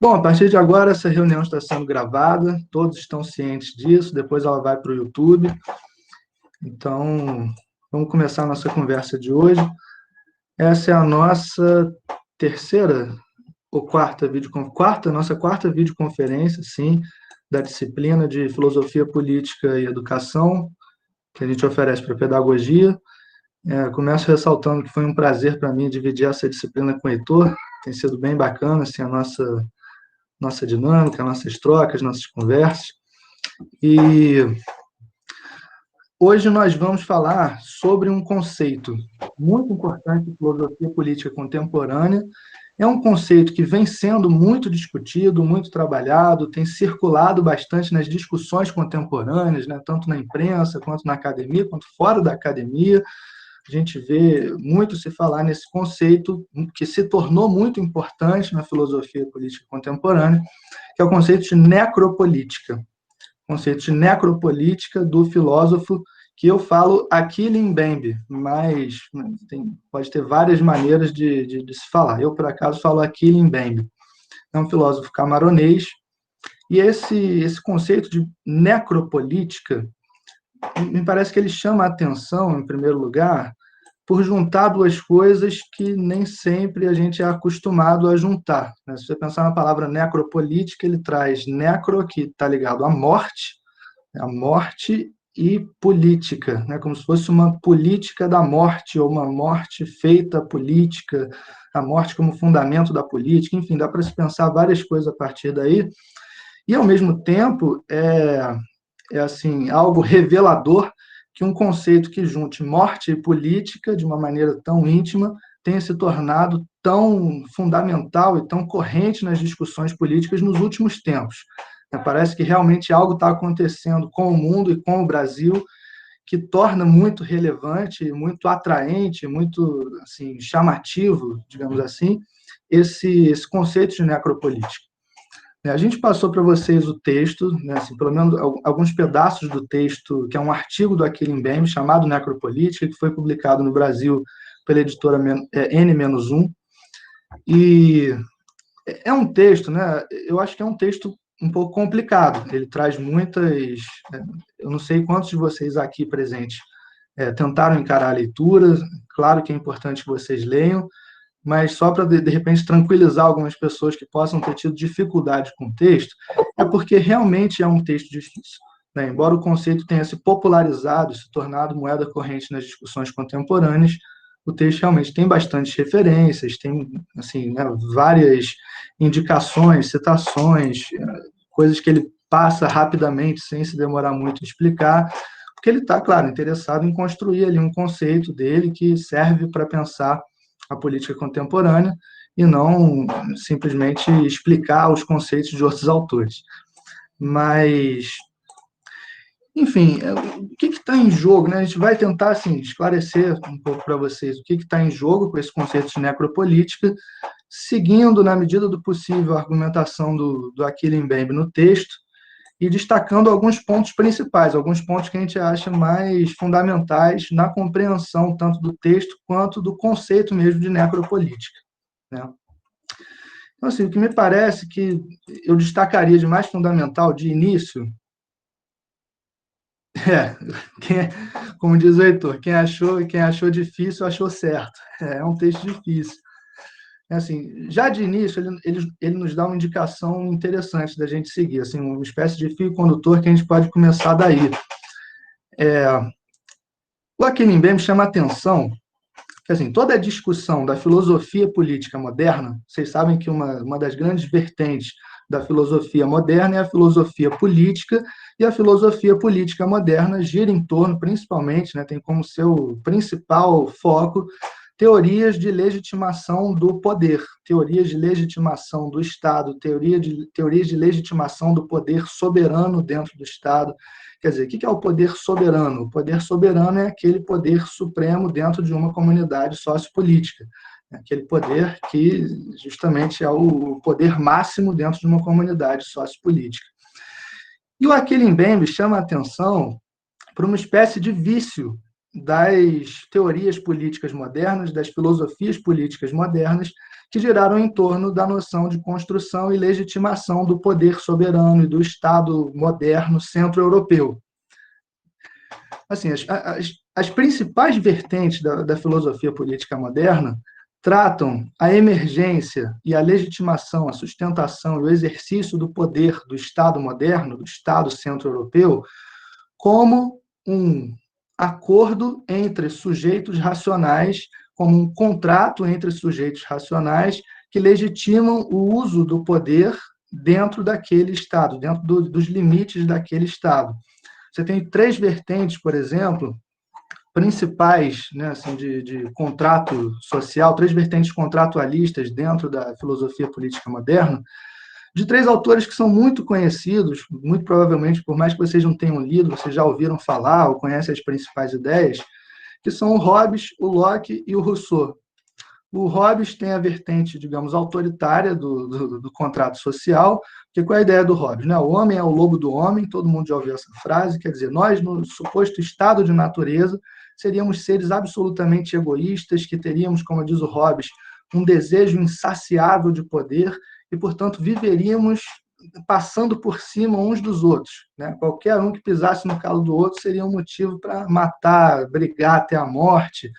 Bom, a partir de agora, essa reunião está sendo gravada, todos estão cientes disso, depois ela vai para o YouTube. Então, vamos começar a nossa conversa de hoje. Essa é a nossa terceira ou nossa quarta videoconferência, sim, da disciplina de Filosofia Política e Educação, que a gente oferece para pedagogia. Começo ressaltando que foi um prazer para mim dividir essa disciplina com o Heitor, tem sido bem bacana, assim, a nossa dinâmica, nossas trocas, nossas conversas. E hoje nós vamos falar sobre um conceito muito importante de filosofia política contemporânea. É um conceito que vem sendo muito discutido, muito trabalhado, tem circulado bastante nas discussões contemporâneas, né, tanto na imprensa, quanto na academia, quanto fora da academia. A gente vê muito se falar nesse conceito que se tornou muito importante na filosofia política contemporânea, que é o conceito de necropolítica. Conceito de necropolítica do filósofo que eu falo Achille Mbembe, mas pode ter várias maneiras de se falar. Eu, por acaso, falo Achille Mbembe. É um filósofo camaronês, e esse conceito de necropolítica, me parece que ele chama a atenção, em primeiro lugar, por juntar duas coisas que nem sempre a gente é acostumado a juntar. Se você pensar na palavra necropolítica, ele traz necro, que está ligado à morte e política, né? Como se fosse uma política da morte, ou uma morte feita política, a morte como fundamento da política, enfim, dá para se pensar várias coisas a partir daí, e ao mesmo tempo é assim, algo revelador que um conceito que junte morte e política de uma maneira tão íntima tenha se tornado tão fundamental e tão corrente nas discussões políticas nos últimos tempos. Parece que realmente algo está acontecendo com o mundo e com o Brasil que torna muito relevante, muito atraente, muito assim, chamativo, digamos assim, esse conceito de necropolítica. A gente passou para vocês o texto, né, assim, pelo menos alguns pedaços do texto, que é um artigo do Achille Mbembe, chamado Necropolítica, que foi publicado no Brasil pela editora N-1, e é um texto, né, eu acho que é um texto um pouco complicado, ele traz muitas... Eu não sei quantos de vocês aqui presentes tentaram encarar a leitura, claro que é importante que vocês leiam, mas só para, de repente, tranquilizar algumas pessoas que possam ter tido dificuldade com o texto, é porque realmente é um texto difícil. Né? Embora o conceito tenha se popularizado, se tornado moeda corrente nas discussões contemporâneas, o texto realmente tem bastantes referências, tem assim, né, várias indicações, citações, coisas que ele passa rapidamente, sem se demorar muito em explicar, porque ele está, claro, interessado em construir ali um conceito dele que serve para pensar a política contemporânea e não simplesmente explicar os conceitos de outros autores. Mas, enfim, o que está em jogo? Né? A gente vai tentar assim, esclarecer um pouco para vocês o que está em jogo com esse conceito de necropolítica, seguindo, na medida do possível, a argumentação do Achille Mbembe no texto, e destacando alguns pontos principais, alguns pontos que a gente acha mais fundamentais na compreensão tanto do texto quanto do conceito mesmo de necropolítica. Né? Então, assim, o que me parece que eu destacaria de mais fundamental de início é, como diz o Heitor, quem achou difícil achou certo. É um texto difícil. Assim, já de início, ele nos dá uma indicação interessante da gente seguir, assim, uma espécie de fio condutor que a gente pode começar daí. O Achille Mbembe chama a atenção que, assim, toda a discussão da filosofia política moderna, vocês sabem que uma das grandes vertentes da filosofia moderna é a filosofia política, e a filosofia política moderna gira em torno, principalmente, né, tem como seu principal foco teorias de legitimação do poder, teorias de legitimação do Estado, teorias de legitimação do poder soberano dentro do Estado. Quer dizer, o que é o poder soberano? O poder soberano é aquele poder supremo dentro de uma comunidade sociopolítica, aquele poder que justamente é o poder máximo dentro de uma comunidade sociopolítica. E o Achille Mbembe chama a atenção para uma espécie de vício das teorias políticas modernas, das filosofias políticas modernas, que giraram em torno da noção de construção e legitimação do poder soberano e do Estado moderno centro-europeu. Assim, as principais vertentes da filosofia política moderna tratam a emergência e a legitimação, a sustentação e o exercício do poder do Estado moderno, do Estado centro-europeu, como um acordo entre sujeitos racionais, como um contrato entre sujeitos racionais que legitimam o uso do poder dentro daquele Estado, dentro dos limites daquele Estado. Você tem três vertentes, por exemplo, principais, né, assim, de contrato social, três vertentes contratualistas dentro da filosofia política moderna, de três autores que são muito conhecidos, muito provavelmente, por mais que vocês não tenham lido, vocês já ouviram falar ou conhecem as principais ideias, que são o Hobbes, o Locke e o Rousseau. O Hobbes tem a vertente, digamos, autoritária do contrato social, que qual é a ideia do Hobbes? Né? O homem é o lobo do homem, todo mundo já ouviu essa frase, quer dizer, nós, no suposto estado de natureza, seríamos seres absolutamente egoístas, que teríamos, como diz o Hobbes, um desejo insaciável de poder e, portanto, viveríamos passando por cima uns dos outros. Né? Qualquer um que pisasse no calo do outro seria um motivo para matar, brigar até a morte,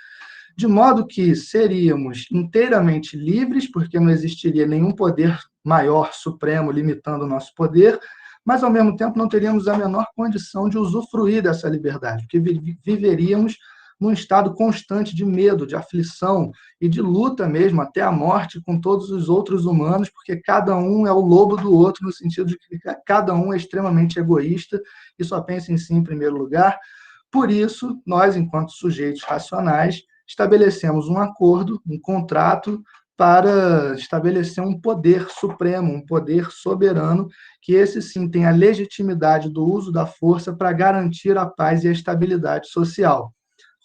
de modo que seríamos inteiramente livres, porque não existiria nenhum poder maior, supremo, limitando o nosso poder, mas, ao mesmo tempo, não teríamos a menor condição de usufruir dessa liberdade, porque viveríamos num estado constante de medo, de aflição e de luta mesmo, até a morte, com todos os outros humanos, porque cada um é o lobo do outro, no sentido de que cada um é extremamente egoísta e só pensa em si em primeiro lugar. Por isso, nós, enquanto sujeitos racionais, estabelecemos um acordo, um contrato, para estabelecer um poder supremo, um poder soberano, que esse sim tem a legitimidade do uso da força para garantir a paz e a estabilidade social.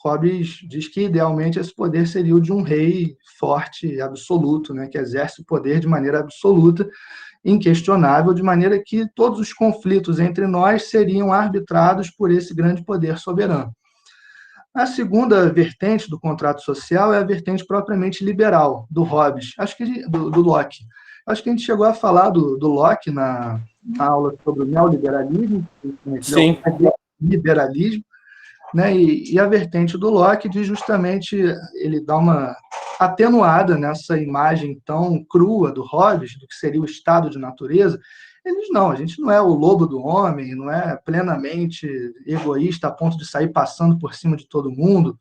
Hobbes diz que, idealmente, esse poder seria o de um rei forte, absoluto, né, que exerce o poder de maneira absoluta, inquestionável, de maneira que todos os conflitos entre nós seriam arbitrados por esse grande poder soberano. A segunda vertente do contrato social é a vertente propriamente liberal, do Hobbes, acho que do Locke. Acho que a gente chegou a falar do Locke na aula sobre o neoliberalismo, Sim. liberalismo, né? E a vertente do Locke diz justamente, ele dá uma atenuada nessa imagem tão crua do Hobbes, do que seria o estado de natureza. Eles não, a gente não é o lobo do homem, não é plenamente egoísta a ponto de sair passando por cima de todo mundo.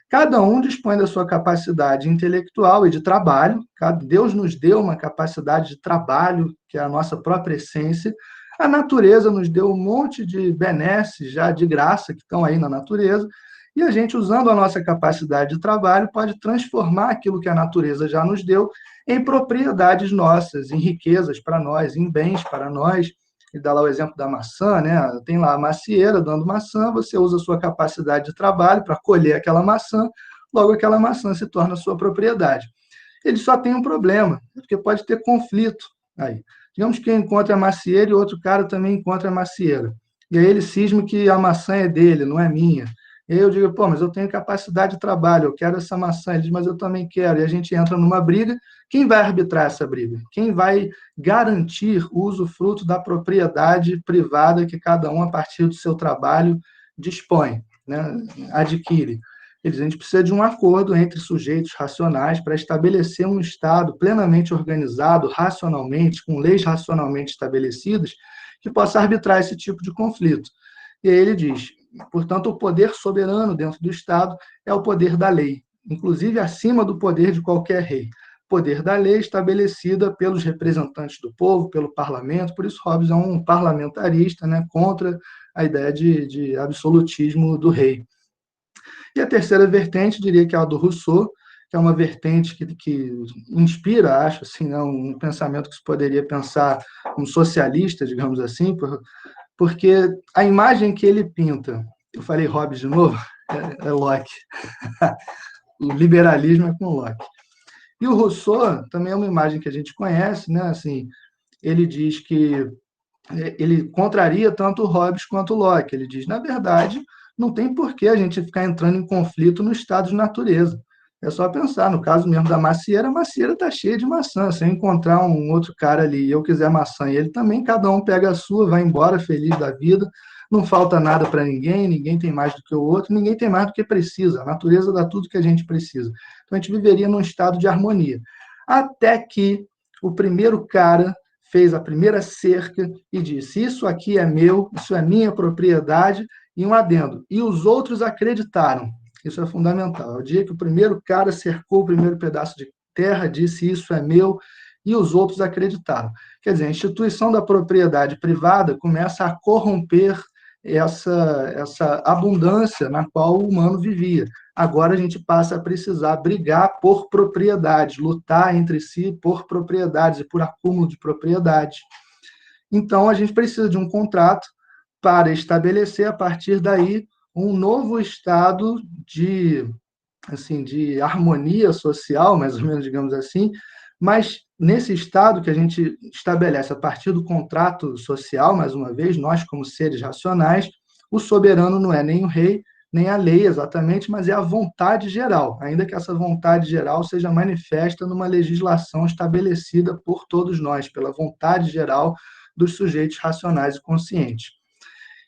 Cada um dispõe da sua capacidade intelectual e de trabalho. Deus nos deu uma capacidade de trabalho, que é a nossa própria essência. A natureza nos deu um monte de benesses já de graça que estão aí na natureza. E a gente, usando a nossa capacidade de trabalho, pode transformar aquilo que a natureza já nos deu em propriedades nossas, em riquezas para nós, em bens para nós. Ele dá lá o exemplo da maçã, né? Tem lá a macieira dando maçã, você usa a sua capacidade de trabalho para colher aquela maçã, logo aquela maçã se torna sua propriedade. Ele só tem um problema, porque pode ter conflito aí. Digamos que eu encontre a macieira e outro cara também encontra a macieira. E aí ele cisma que a maçã é dele, não é minha. E aí eu digo, pô, mas eu tenho capacidade de trabalho, eu quero essa maçã. Ele diz, mas eu também quero. E a gente entra numa briga. Quem vai arbitrar essa briga? Quem vai garantir o usufruto da propriedade privada que cada um, a partir do seu trabalho, dispõe, né? Adquire? A gente precisa de um acordo entre sujeitos racionais para estabelecer um Estado plenamente organizado, racionalmente, com leis racionalmente estabelecidas, que possa arbitrar esse tipo de conflito. E aí ele diz, portanto, o poder soberano dentro do Estado é o poder da lei, inclusive acima do poder de qualquer rei. Poder da lei estabelecida pelos representantes do povo, pelo parlamento, por isso Hobbes é um parlamentarista, né, contra a ideia de absolutismo do rei. E a terceira vertente, diria que é a do Rousseau, que é uma vertente que inspira, acho, assim, né, um pensamento que se poderia pensar como socialista, digamos assim, porque a imagem que ele pinta, eu falei Hobbes de novo, é Locke. O liberalismo é com Locke. E o Rousseau também é uma imagem que a gente conhece, né? Assim, ele diz que ele contraria tanto o Hobbes quanto o Locke. Ele diz, na verdade, não tem por que a gente ficar entrando em conflito no estado de natureza. É só pensar, no caso mesmo da macieira, a macieira está cheia de maçã. Se eu encontrar um outro cara ali e eu quiser maçã e ele também, cada um pega a sua, vai embora feliz da vida, não falta nada para ninguém, ninguém tem mais do que o outro, ninguém tem mais do que precisa. A natureza dá tudo que a gente precisa. Então a gente viveria num estado de harmonia. Até que o primeiro cara fez a primeira cerca e disse: isso aqui é meu, isso é minha propriedade, e um adendo. E os outros acreditaram. Isso é fundamental. O dia que o primeiro cara cercou o primeiro pedaço de terra, disse: isso é meu, e os outros acreditaram. Quer dizer, a instituição da propriedade privada começa a corromper essa abundância na qual o humano vivia. Agora a gente passa a precisar brigar por propriedades, lutar entre si por propriedades e por acúmulo de propriedades. Então a gente precisa de um contrato para estabelecer a partir daí um novo estado de harmonia social, mais ou menos, digamos assim, mas nesse estado que a gente estabelece a partir do contrato social, mais uma vez, nós como seres racionais, o soberano não é nem o rei, nem a lei exatamente, mas é a vontade geral, ainda que essa vontade geral seja manifesta numa legislação estabelecida por todos nós, pela vontade geral dos sujeitos racionais e conscientes.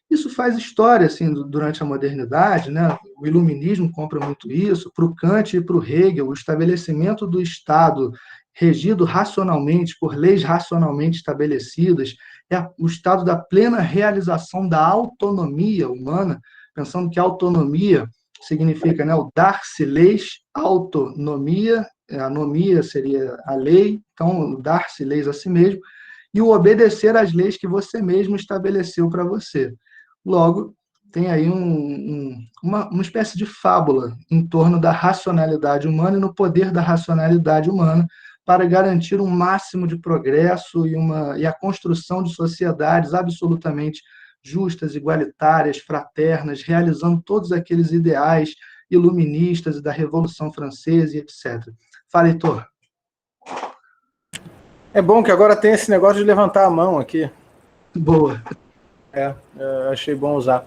Isso faz história assim, durante a modernidade, né? O iluminismo compra muito isso, para o Kant e para o Hegel, o estabelecimento do Estado regido racionalmente, por leis racionalmente estabelecidas, é o estado da plena realização da autonomia humana, pensando que autonomia significa, né, o dar-se leis, autonomia, a nomia seria a lei, então dar-se leis a si mesmo, e o obedecer às leis que você mesmo estabeleceu para você. Logo, tem aí uma espécie de fábula em torno da racionalidade humana e no poder da racionalidade humana para garantir um máximo de progresso e a construção de sociedades absolutamente justas, igualitárias, fraternas, realizando todos aqueles ideais iluministas e da Revolução Francesa e etc. Fala, Heitor. É bom que agora tem esse negócio de levantar a mão aqui. Boa. Achei bom usar.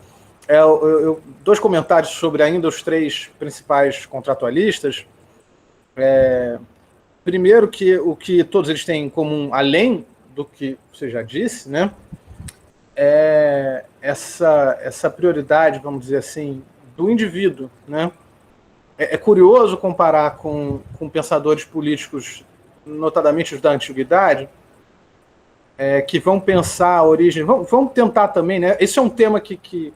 Dois comentários sobre ainda os três principais contratualistas. Primeiro, que o que todos eles têm em comum, além do que você já disse, né, é essa prioridade, vamos dizer assim, do indivíduo. Né? É curioso comparar com pensadores políticos, notadamente os da antiguidade, que vão pensar a origem, vão tentar também, né? Esse é um tema que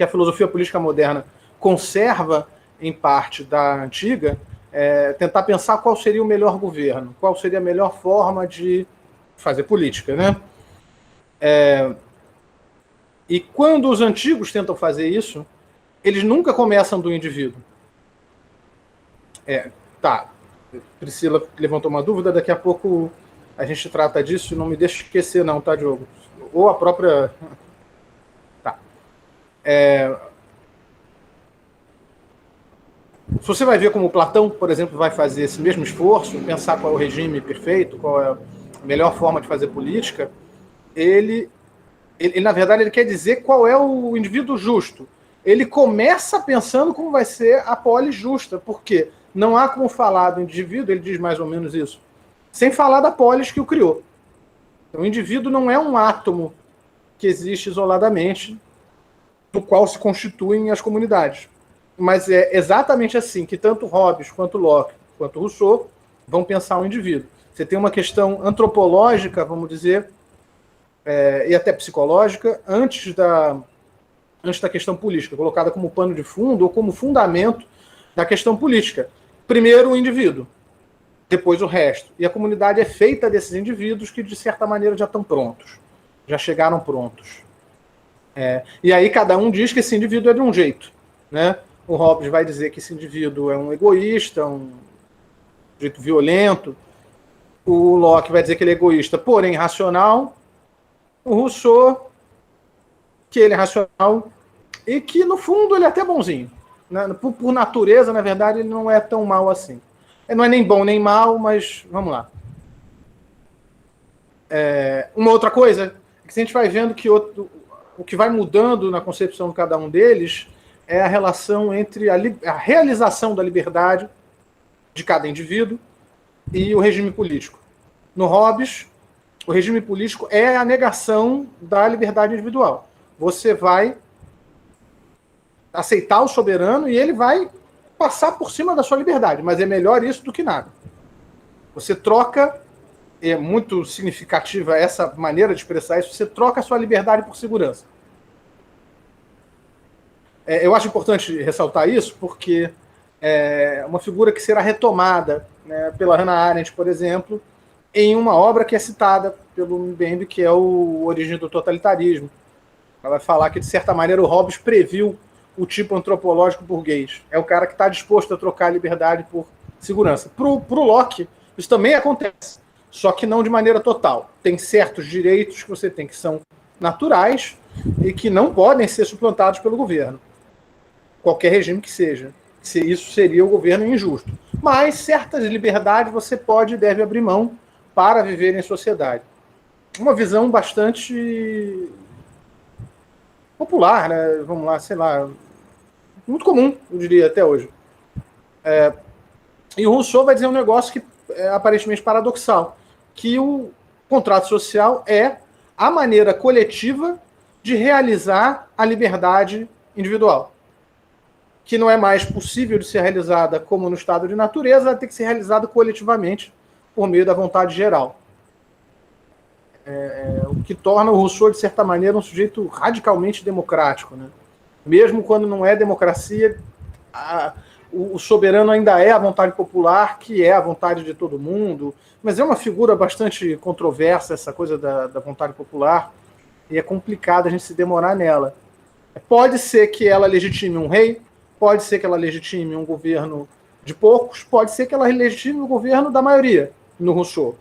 a filosofia política moderna conserva em parte da antiga, tentar pensar qual seria o melhor governo, qual seria a melhor forma de fazer política, né? E quando os antigos tentam fazer isso, eles nunca começam do indivíduo. Priscila levantou uma dúvida, daqui a pouco a gente trata disso, não me deixa esquecer não, tá, Diogo? Ou a própria... Tá. Se você vai ver como Platão, por exemplo, vai fazer esse mesmo esforço, pensar qual é o regime perfeito, qual é a melhor forma de fazer política, ele na verdade, ele quer dizer qual é o indivíduo justo. Ele começa pensando como vai ser a polis justa, porque não há como falar do indivíduo, ele diz mais ou menos isso, sem falar da polis que o criou. Então, o indivíduo não é um átomo que existe isoladamente, do qual se constituem as comunidades. Mas é exatamente assim que tanto Hobbes, quanto Locke, quanto Rousseau vão pensar o indivíduo. Você tem uma questão antropológica, vamos dizer, e até psicológica, antes da questão política, colocada como pano de fundo ou como fundamento da questão política. Primeiro o indivíduo, depois o resto. E a comunidade é feita desses indivíduos que, de certa maneira, já estão prontos, já chegaram prontos. E aí cada um diz que esse indivíduo é de um jeito. Né? O Hobbes vai dizer que esse indivíduo é um egoísta, um jeito violento. O Locke vai dizer que ele é egoísta, porém racional. O Rousseau, que ele é racional e que, no fundo, ele é até bonzinho. Né? Por natureza, na verdade, ele não é tão mal assim. Ele não é nem bom nem mal, mas vamos lá. Uma outra coisa, que a gente vai vendo que o que vai mudando na concepção de cada um deles é a relação entre a realização da liberdade de cada indivíduo e o regime político. No Hobbes, o regime político é a negação da liberdade individual. Você vai aceitar o soberano e ele vai passar por cima da sua liberdade, mas é melhor isso do que nada. Você troca, é muito significativa essa maneira de expressar isso, você troca a sua liberdade por segurança. Eu acho importante ressaltar isso porque é uma figura que será retomada, né, pela Hannah Arendt, por exemplo, em uma obra que é citada pelo Mbembe, que é o Origem do Totalitarismo. Ela vai falar que, de certa maneira, o Hobbes previu o tipo antropológico burguês. É o cara que está disposto a trocar a liberdade por segurança. Para o Locke, isso também acontece, só que não de maneira total. Tem certos direitos que você tem que são naturais e que não podem ser suplantados pelo governo. Qualquer regime que seja. Isso seria o governo injusto. Mas certas liberdades você pode e deve abrir mão para viver em sociedade. Uma visão bastante popular, né? Vamos lá, sei lá, muito comum, eu diria, até hoje. E o Rousseau vai dizer um negócio que é aparentemente paradoxal, que o contrato social é a maneira coletiva de realizar a liberdade individual, que não é mais possível de ser realizada como no estado de natureza, ela tem que ser realizada coletivamente por meio da vontade geral. O que torna o Rousseau, de certa maneira, um sujeito radicalmente democrático, né? Mesmo quando não é democracia, o soberano ainda é a vontade popular, que é a vontade de todo mundo, mas é uma figura bastante controversa, essa coisa da vontade popular, e é complicado a gente se demorar nela. Pode ser que ela legitime um rei, pode ser que ela legitime um governo de poucos, pode ser que ela legitime o governo da maioria, no Rousseau.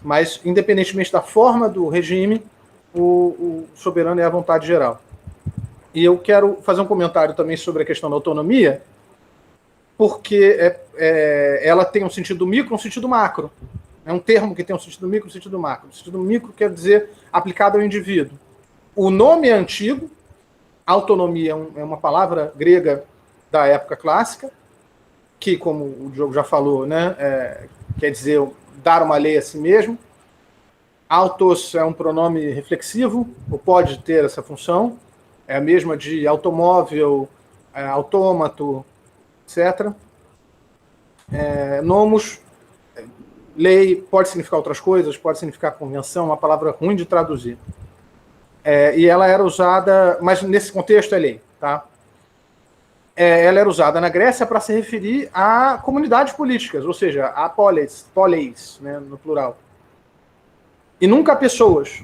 Mas, independentemente da forma do regime, o soberano é a vontade geral. E eu quero fazer um comentário também sobre a questão da autonomia, porque ela tem um sentido micro e um sentido macro. É um termo que tem um sentido micro e um sentido macro. O sentido micro quer dizer aplicado ao indivíduo. O nome é antigo, autonomia é uma palavra grega da época clássica, que, como o Diogo já falou, né, quer dizer dar uma lei a si mesmo. Autos é um pronome reflexivo, ou pode ter essa função, é a mesma de automóvel, autômato, etc. Nomos, lei, pode significar outras coisas, pode significar convenção, uma palavra ruim de traduzir. E ela era usada, mas nesse contexto é lei, tá? Ela era usada na Grécia para se referir a comunidades políticas, ou seja, a polis, né, no plural. E nunca a pessoas.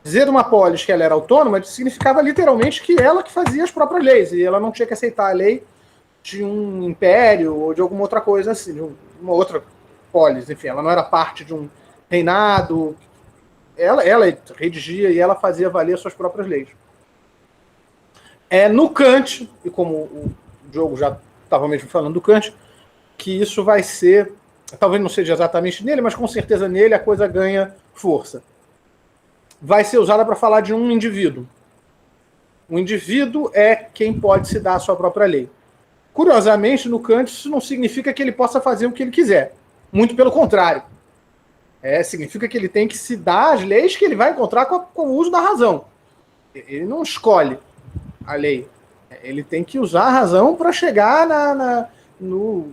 Dizer de uma polis que ela era autônoma significava literalmente que ela que fazia as próprias leis, e ela não tinha que aceitar a lei de um império ou de alguma outra coisa assim, de uma outra polis, enfim, ela não era parte de um reinado, ela redigia e ela fazia valer suas próprias leis. No Kant, e como o Diogo já estava mesmo falando do Kant, que isso vai ser, talvez não seja exatamente nele, mas com certeza nele a coisa ganha força. Vai ser usada para falar de um indivíduo. O indivíduo é quem pode se dar a sua própria lei. Curiosamente, no Kant, isso não significa que ele possa fazer o que ele quiser. Muito pelo contrário. Significa que ele tem que se dar as leis que ele vai encontrar com o uso da razão. Ele não escolhe a lei. Ele tem que usar a razão para chegar no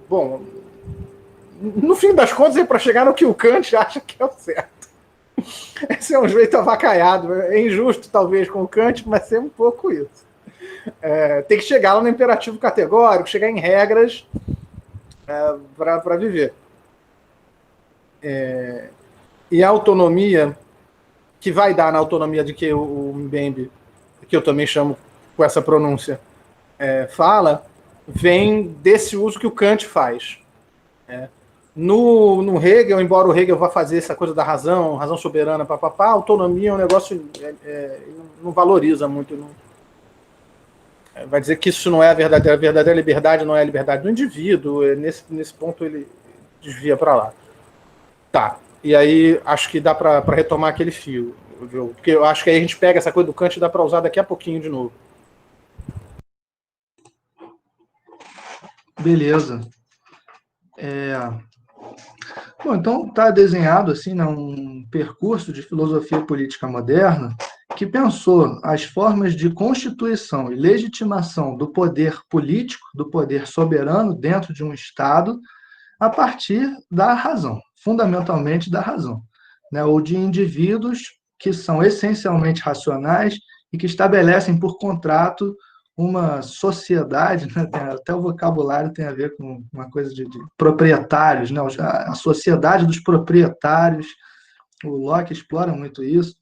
fim das contas, é para chegar no que o Kant acha que é o certo. Esse é um jeito avacalhado. É injusto, talvez, com o Kant, mas é um pouco isso. Tem que chegar lá no imperativo categórico, chegar em regras para viver. E a autonomia, que vai dar na autonomia de que o Mbembe, que eu também chamo com essa pronúncia, fala, vem desse uso que o Kant faz. No Hegel, embora o Hegel vá fazer essa coisa da razão soberana, a autonomia é um negócio não valoriza muito. Não. Vai dizer que isso não é a verdadeira liberdade não é a liberdade do indivíduo. Nesse ponto ele desvia para lá. Tá, e aí acho que dá para retomar aquele fio. viu? Porque eu acho que aí a gente pega essa coisa do Kant e dá para usar daqui a pouquinho de novo. Beleza. Bom, então está desenhado assim, né, um percurso de filosofia política moderna que pensou as formas de constituição e legitimação do poder político, do poder soberano dentro de um Estado, a partir da razão, fundamentalmente da razão, né, ou de indivíduos que são essencialmente racionais e que estabelecem por contrato uma sociedade, né, até o vocabulário tem a ver com uma coisa de proprietários, né, a sociedade dos proprietários, o Locke explora muito isso.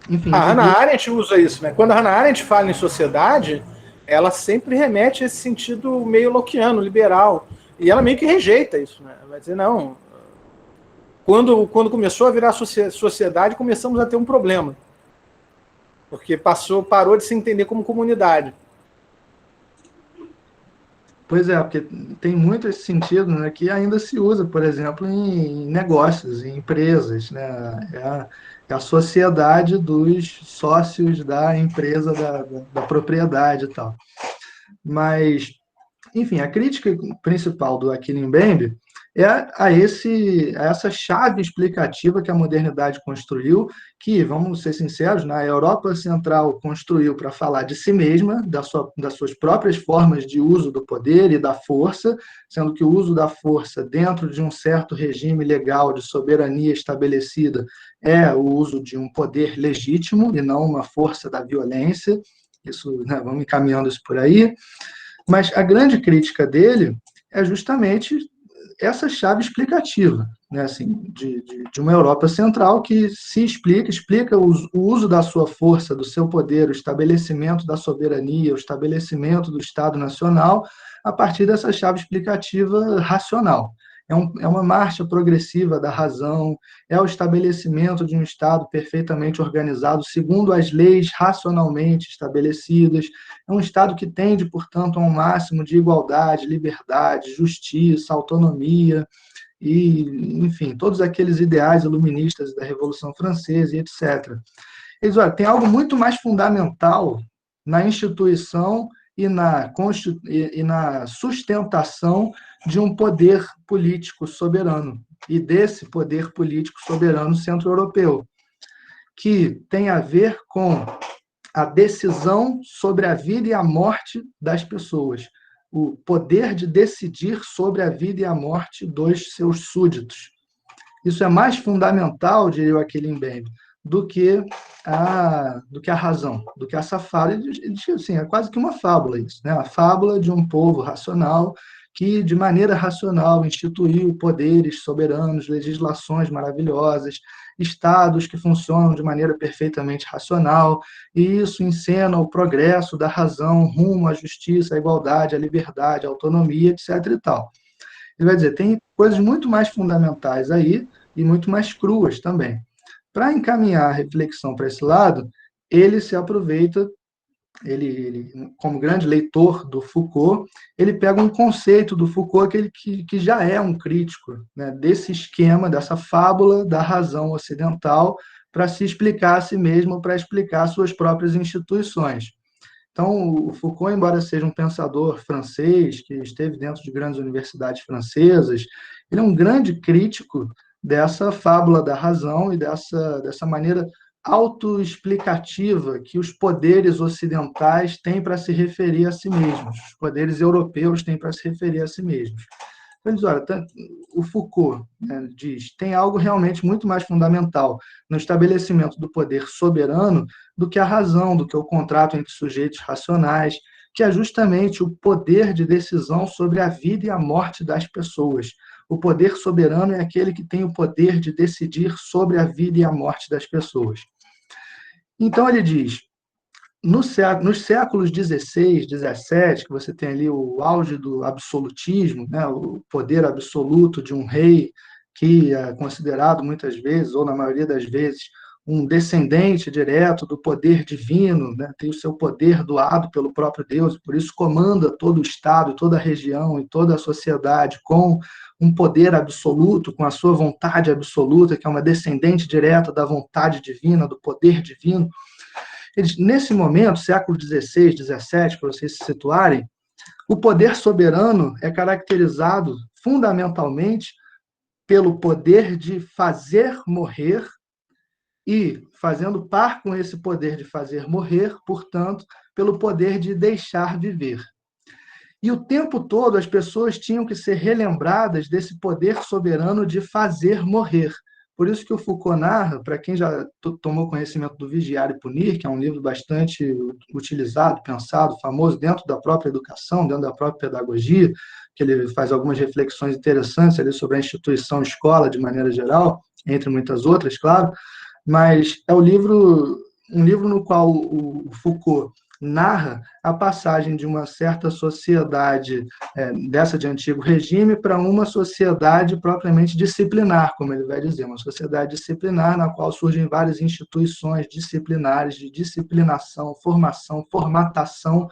Enfim, A Hannah indivíduos. Arendt usa isso, né? Quando a Hannah Arendt fala em sociedade, ela sempre remete a esse sentido meio lockeano, liberal. E ela meio que rejeita isso, né? Vai dizer, não. Quando começou a virar sociedade, começamos a ter um problema. Porque parou de se entender como comunidade. Pois é, porque tem muito esse sentido, né, que ainda se usa, por exemplo, em negócios, em empresas, né, é a sociedade dos sócios da empresa, da propriedade e tal. Mas, enfim, a crítica principal do Achille Mbembe é a essa chave explicativa que a modernidade construiu, que, vamos ser sinceros, na Europa Central construiu para falar de si mesma, das suas próprias formas de uso do poder e da força, sendo que o uso da força dentro de um certo regime legal de soberania estabelecida é o uso de um poder legítimo e não uma força da violência. Isso, né, vamos encaminhando isso por aí. Mas a grande crítica dele é justamente essa chave explicativa, né, assim, de uma Europa Central que se explica o uso da sua força, do seu poder, o estabelecimento da soberania, o estabelecimento do Estado Nacional, a partir dessa chave explicativa racional. É uma marcha progressiva da razão, é o estabelecimento de um Estado perfeitamente organizado, segundo as leis racionalmente estabelecidas, é um Estado que tende, portanto, a um máximo de igualdade, liberdade, justiça, autonomia e, enfim, todos aqueles ideais iluministas da Revolução Francesa e etc. Eles, olha, tem algo muito mais fundamental na instituição e na sustentação de um poder político soberano, e desse poder político soberano centro-europeu, que tem a ver com a decisão sobre a vida e a morte das pessoas, o poder de decidir sobre a vida e a morte dos seus súditos. Isso é mais fundamental, diria o Achille Mbembe, do que a razão, do que essa fala. Assim, é quase que uma fábula isso, né? A fábula de um povo racional que, de maneira racional, instituiu poderes soberanos, legislações maravilhosas, estados que funcionam de maneira perfeitamente racional, e isso encena o progresso da razão rumo à justiça, à igualdade, à liberdade, à autonomia, etc. e tal. Ele vai dizer, tem coisas muito mais fundamentais aí e muito mais cruas também. Para encaminhar a reflexão para esse lado, ele se aproveita, ele, como grande leitor do Foucault, ele pega um conceito do Foucault que já é um crítico, né, desse esquema, dessa fábula da razão ocidental, para se explicar a si mesmo, para explicar suas próprias instituições. Então, o Foucault, embora seja um pensador francês, que esteve dentro de grandes universidades francesas, ele é um grande crítico dessa fábula da razão e dessa maneira autoexplicativa que os poderes ocidentais têm para se referir a si mesmos, os poderes europeus têm para se referir a si mesmos. Então, diz, olha, o Foucault, né, diz, tem algo realmente muito mais fundamental no estabelecimento do poder soberano do que a razão, do que o contrato entre sujeitos racionais, que é justamente o poder de decisão sobre a vida e a morte das pessoas. O poder soberano é aquele que tem o poder de decidir sobre a vida e a morte das pessoas. Então, ele diz, nos séculos XVI, XVII, que você tem ali o auge do absolutismo, né, o poder absoluto de um rei, que é considerado muitas vezes, ou na maioria das vezes, um descendente direto do poder divino, né? Tem o seu poder doado pelo próprio Deus, por isso comanda todo o Estado, toda a região e toda a sociedade com um poder absoluto, com a sua vontade absoluta, que é uma descendente direta da vontade divina, do poder divino. Eles, nesse momento, século XVI, XVII, para vocês se situarem, o poder soberano é caracterizado fundamentalmente pelo poder de fazer morrer e, fazendo par com esse poder de fazer morrer, portanto, pelo poder de deixar viver. E o tempo todo as pessoas tinham que ser relembradas desse poder soberano de fazer morrer. Por isso que o Foucault narra, para quem já tomou conhecimento do Vigiar e Punir, que é um livro bastante utilizado, pensado, famoso dentro da própria educação, dentro da própria pedagogia, que ele faz algumas reflexões interessantes ali sobre a instituição escola de maneira geral, entre muitas outras, claro, mas é um livro no qual o Foucault narra a passagem de uma certa sociedade dessa de antigo regime para uma sociedade propriamente disciplinar, como ele vai dizer, uma sociedade disciplinar na qual surgem várias instituições disciplinares de disciplinação, formação, formatação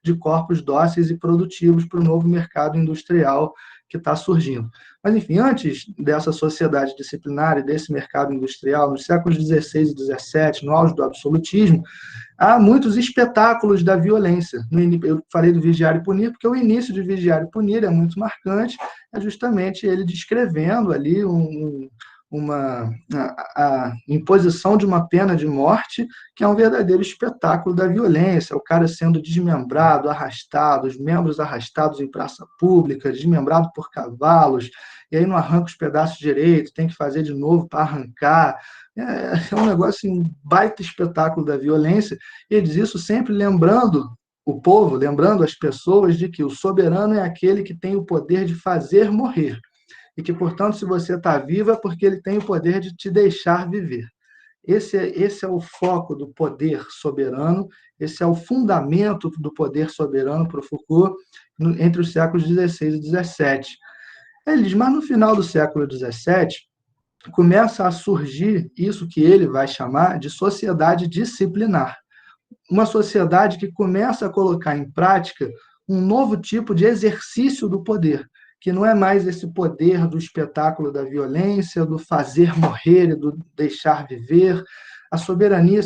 de corpos dóceis e produtivos para o novo mercado industrial que está surgindo. Mas, enfim, antes dessa sociedade disciplinar e desse mercado industrial, nos séculos XVI e XVII, no auge do absolutismo, há muitos espetáculos da violência. Eu falei do Vigiar e Punir, porque o início de Vigiar e Punir é muito marcante, é justamente ele descrevendo ali a imposição de uma pena de morte, que é um verdadeiro espetáculo da violência, o cara sendo desmembrado, arrastado, os membros arrastados em praça pública, desmembrado por cavalos, e aí não arranca os pedaços direito, tem que fazer de novo para arrancar. É um negócio, um baita espetáculo da violência, e ele diz isso sempre lembrando o povo, lembrando as pessoas de que o soberano é aquele que tem o poder de fazer morrer, e que, portanto, se você está vivo é porque ele tem o poder de te deixar viver. Esse é o foco do poder soberano, esse é o fundamento do poder soberano para o Foucault entre os séculos XVI e XVII. Ele diz, mas no final do século XVII, começa a surgir isso que ele vai chamar de sociedade disciplinar. Uma sociedade que começa a colocar em prática um novo tipo de exercício do poder, que não é mais esse poder do espetáculo da violência, do fazer morrer e do deixar viver. A soberania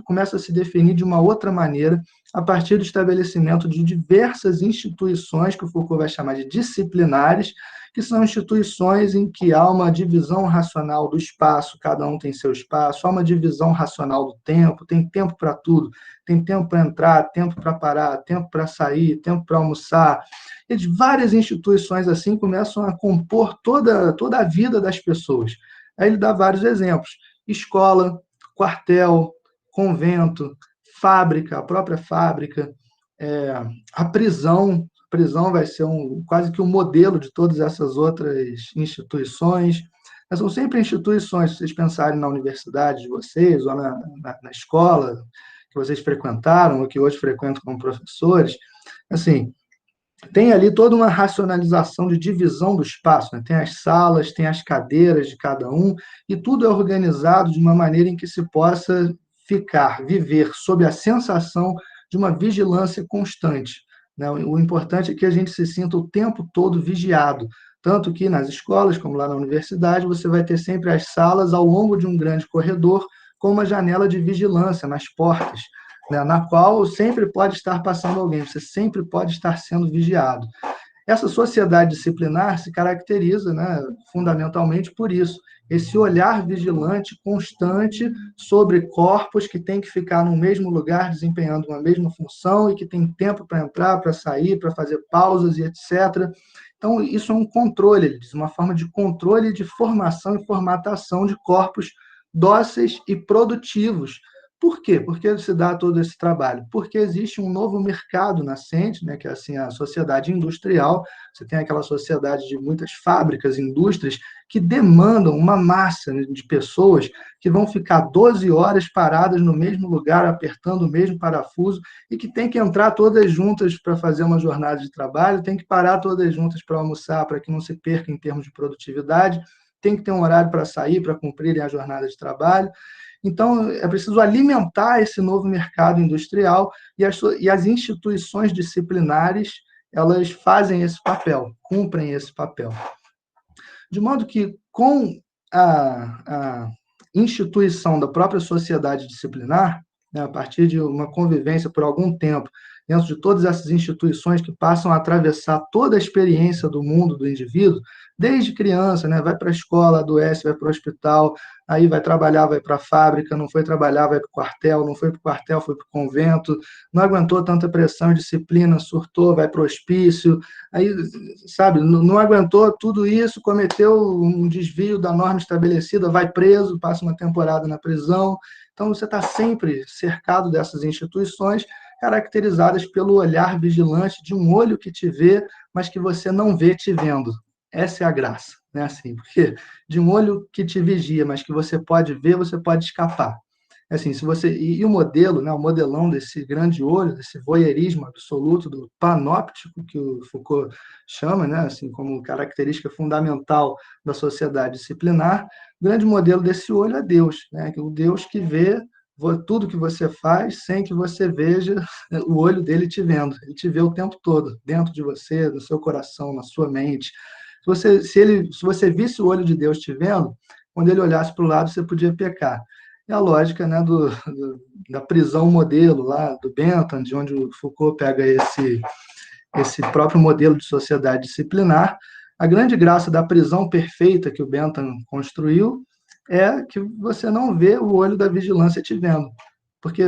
começa a se definir de uma outra maneira a partir do estabelecimento de diversas instituições, que o Foucault vai chamar de disciplinares, que são instituições em que há uma divisão racional do espaço, cada um tem seu espaço, há uma divisão racional do tempo, tem tempo para tudo, tem tempo para entrar, tempo para parar, tempo para sair, tempo para almoçar. E várias instituições assim começam a compor toda a vida das pessoas. Aí ele dá vários exemplos: escola, quartel, convento, fábrica, a própria fábrica, a prisão. A prisão vai ser quase que um modelo de todas essas outras instituições. Mas são sempre instituições, se vocês pensarem na universidade de vocês, ou na escola que vocês frequentaram, ou que hoje frequentam como professores, assim, tem ali toda uma racionalização de divisão do espaço, né? Tem as salas, tem as cadeiras de cada um, e tudo é organizado de uma maneira em que se possa viver sob a sensação de uma vigilância constante, né? O importante é que a gente se sinta o tempo todo vigiado, tanto que nas escolas, como lá na universidade, você vai ter sempre as salas ao longo de um grande corredor, com uma janela de vigilância nas portas, né, na qual sempre pode estar passando alguém, você sempre pode estar sendo vigiado. Essa sociedade disciplinar se caracteriza, né, fundamentalmente por isso, esse olhar vigilante, constante, sobre corpos que têm que ficar no mesmo lugar, desempenhando uma mesma função, e que tem tempo para entrar, para sair, para fazer pausas e etc. Então, isso é um controle, ele diz, uma forma de controle de formação e formatação de corpos dóceis e produtivos. Por quê? Por que se dá todo esse trabalho? Porque existe um novo mercado nascente, né, que é assim, a sociedade industrial. Você tem aquela sociedade de muitas fábricas, indústrias, que demandam uma massa de pessoas que vão ficar 12 horas paradas no mesmo lugar, apertando o mesmo parafuso, e que tem que entrar todas juntas para fazer uma jornada de trabalho, tem que parar todas juntas para almoçar, para que não se perca em termos de produtividade. tem que ter um horário para sair, para cumprirem a jornada de trabalho. Então, é preciso alimentar esse novo mercado industrial e as instituições disciplinares, elas fazem esse papel, cumprem esse papel. De modo que, com a instituição da própria sociedade disciplinar, né, a partir de uma convivência por algum tempo, dentro de todas essas instituições que passam a atravessar toda a experiência do mundo do indivíduo, desde criança, né, vai para a escola, adoece, vai para o hospital, aí vai trabalhar, vai para a fábrica, não foi trabalhar, vai para o quartel, não foi para o quartel, foi para o convento, não aguentou tanta pressão e disciplina, surtou, vai para o hospício, aí, sabe, não aguentou tudo isso, cometeu um desvio da norma estabelecida, vai preso, passa uma temporada na prisão. Então, você está sempre cercado dessas instituições, caracterizadas pelo olhar vigilante de um olho que te vê, mas que você não vê te vendo. Essa é a graça, né? Assim, porque de um olho que te vigia, mas que você pode ver, você pode escapar. Assim, se você e o modelo, né, o modelão desse grande olho, desse voyeurismo absoluto do panóptico que o Foucault chama, né, assim, como característica fundamental da sociedade disciplinar, o grande modelo desse olho é Deus, né, o Deus que vê tudo que você faz sem que você veja o olho dele te vendo. Ele te vê o tempo todo, dentro de você, no seu coração, na sua mente. Se você visse o olho de Deus te vendo, quando ele olhasse para o lado, você podia pecar. É a lógica, né, da prisão modelo lá do Bentham, de onde o Foucault pega esse próprio modelo de sociedade disciplinar. A grande graça da prisão perfeita que o Bentham construiu é que você não vê o olho da vigilância te vendo. Porque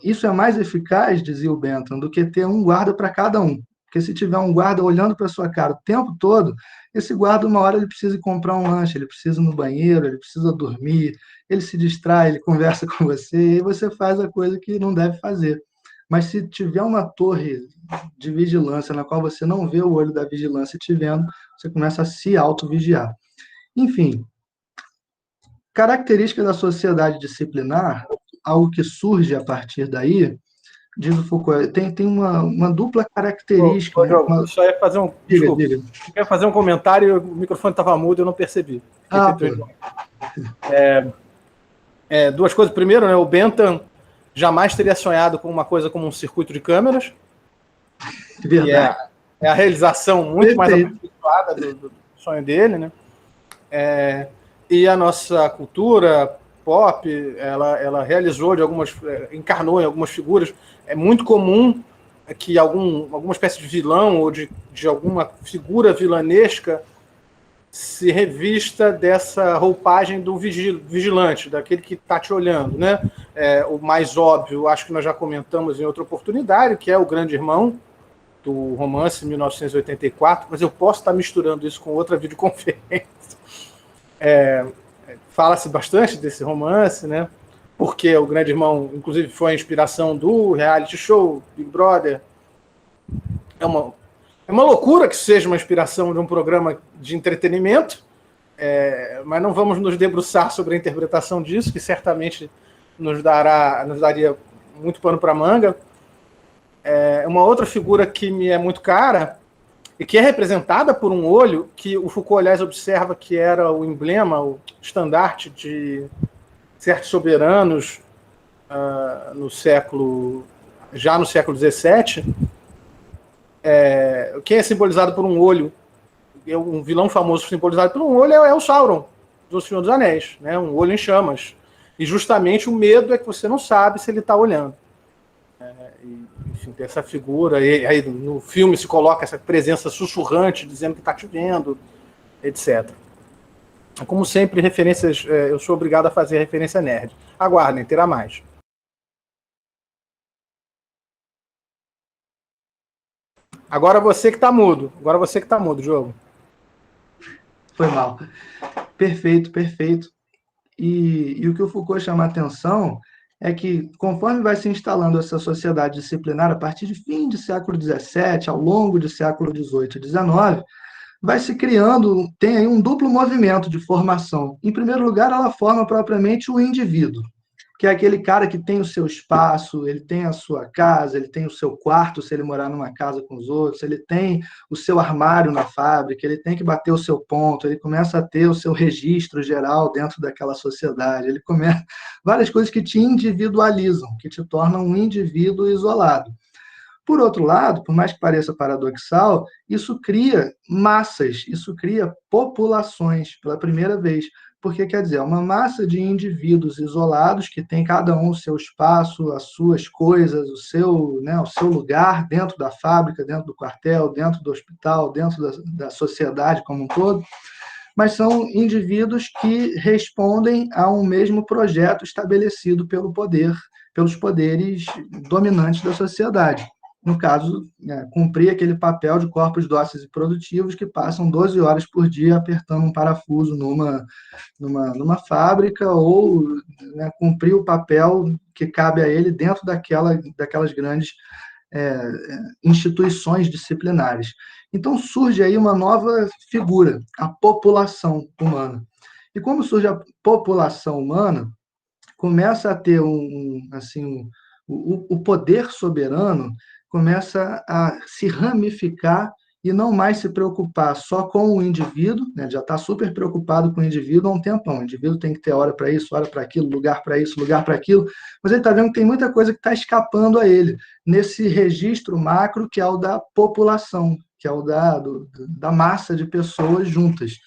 isso é mais eficaz, dizia o Bentham, do que ter um guarda para cada um. Porque se tiver um guarda olhando para a sua cara o tempo todo, esse guarda, uma hora, ele precisa ir comprar um lanche, ele precisa ir no banheiro, ele precisa dormir, ele se distrai, ele conversa com você, e aí você faz a coisa que não deve fazer. Mas se tiver uma torre de vigilância na qual você não vê o olho da vigilância te vendo, você começa a se auto-vigiar. Enfim, característica da sociedade disciplinar, algo que surge a partir daí, diz o Foucault, tem uma dupla característica. Diogo, eu só ia fazer um. Desculpa. Eu ia fazer um comentário e o microfone estava mudo e eu não percebi. Duas coisas. Primeiro, né, o Bentham jamais teria sonhado com uma coisa como um circuito de câmeras. Verdade. Que é a realização muito mais aperfeiçoada do sonho dele, né? E a nossa cultura pop, ela realizou encarnou em algumas figuras. É muito comum que alguma espécie de vilão ou de alguma figura vilanesca se revista dessa roupagem do vigilante, daquele que está te olhando, né? O mais óbvio, acho que nós já comentamos em outra oportunidade, que é o Grande Irmão, do romance 1984, mas eu posso estar misturando isso com outra videoconferência. Fala-se bastante desse romance, né? Porque o Grande Irmão, inclusive, foi a inspiração do reality show Big Brother. É uma loucura que seja uma inspiração de um programa de entretenimento, mas não vamos nos debruçar sobre a interpretação disso, que certamente nos daria muito pano para manga. Uma outra figura que me é muito cara e que é representada por um olho, que o Foucault, aliás, observa que era o emblema, o estandarte de certos soberanos já no século XVII, quem é simbolizado por um olho, um vilão famoso simbolizado por um olho é o Sauron, do Senhor dos Anéis, né? Um olho em chamas. E justamente o medo é que você não sabe se ele está olhando. Enfim, tem essa figura, e aí no filme se coloca essa presença sussurrante, dizendo que está te vendo, etc. Como sempre, referências, eu sou obrigado a fazer referência nerd. Aguardem, terá mais. Agora você que está mudo. Diogo. Foi mal. Perfeito. E o que o Foucault chama a atenção é que, conforme vai se instalando essa sociedade disciplinar, a partir de fim do século XVII, ao longo do século XVIII e XIX, vai se criando, tem aí um duplo movimento de formação. Em primeiro lugar, ela forma propriamente o indivíduo, que é aquele cara que tem o seu espaço, ele tem a sua casa, ele tem o seu quarto, se ele morar numa casa com os outros, ele tem o seu armário na fábrica, ele tem que bater o seu ponto, ele começa a ter o seu registro geral dentro daquela sociedade, ele começa várias coisas que te individualizam, que te tornam um indivíduo isolado. Por outro lado, por mais que pareça paradoxal, isso cria massas, isso cria populações pela primeira vez. Porque, quer dizer, é uma massa de indivíduos isolados que tem cada um o seu espaço, as suas coisas, o seu lugar dentro da fábrica, dentro do quartel, dentro do hospital, dentro da sociedade como um todo, mas são indivíduos que respondem a um mesmo projeto estabelecido pelo poder, pelos poderes dominantes da sociedade. No caso, cumprir aquele papel de corpos dóceis e produtivos que passam 12 horas por dia apertando um parafuso numa fábrica ou, né, cumprir o papel que cabe a ele dentro daquelas grandes instituições disciplinares. Então surge aí uma nova figura, a população humana. E como surge a população humana, começa a ter o poder soberano começa a se ramificar e não mais se preocupar só com o indivíduo, né? Já está super preocupado com o indivíduo há um tempão. O indivíduo tem que ter hora para isso, hora para aquilo, lugar para isso, lugar para aquilo, mas ele está vendo que tem muita coisa que está escapando a ele, nesse registro macro que é o da população, que é o da massa de pessoas juntas.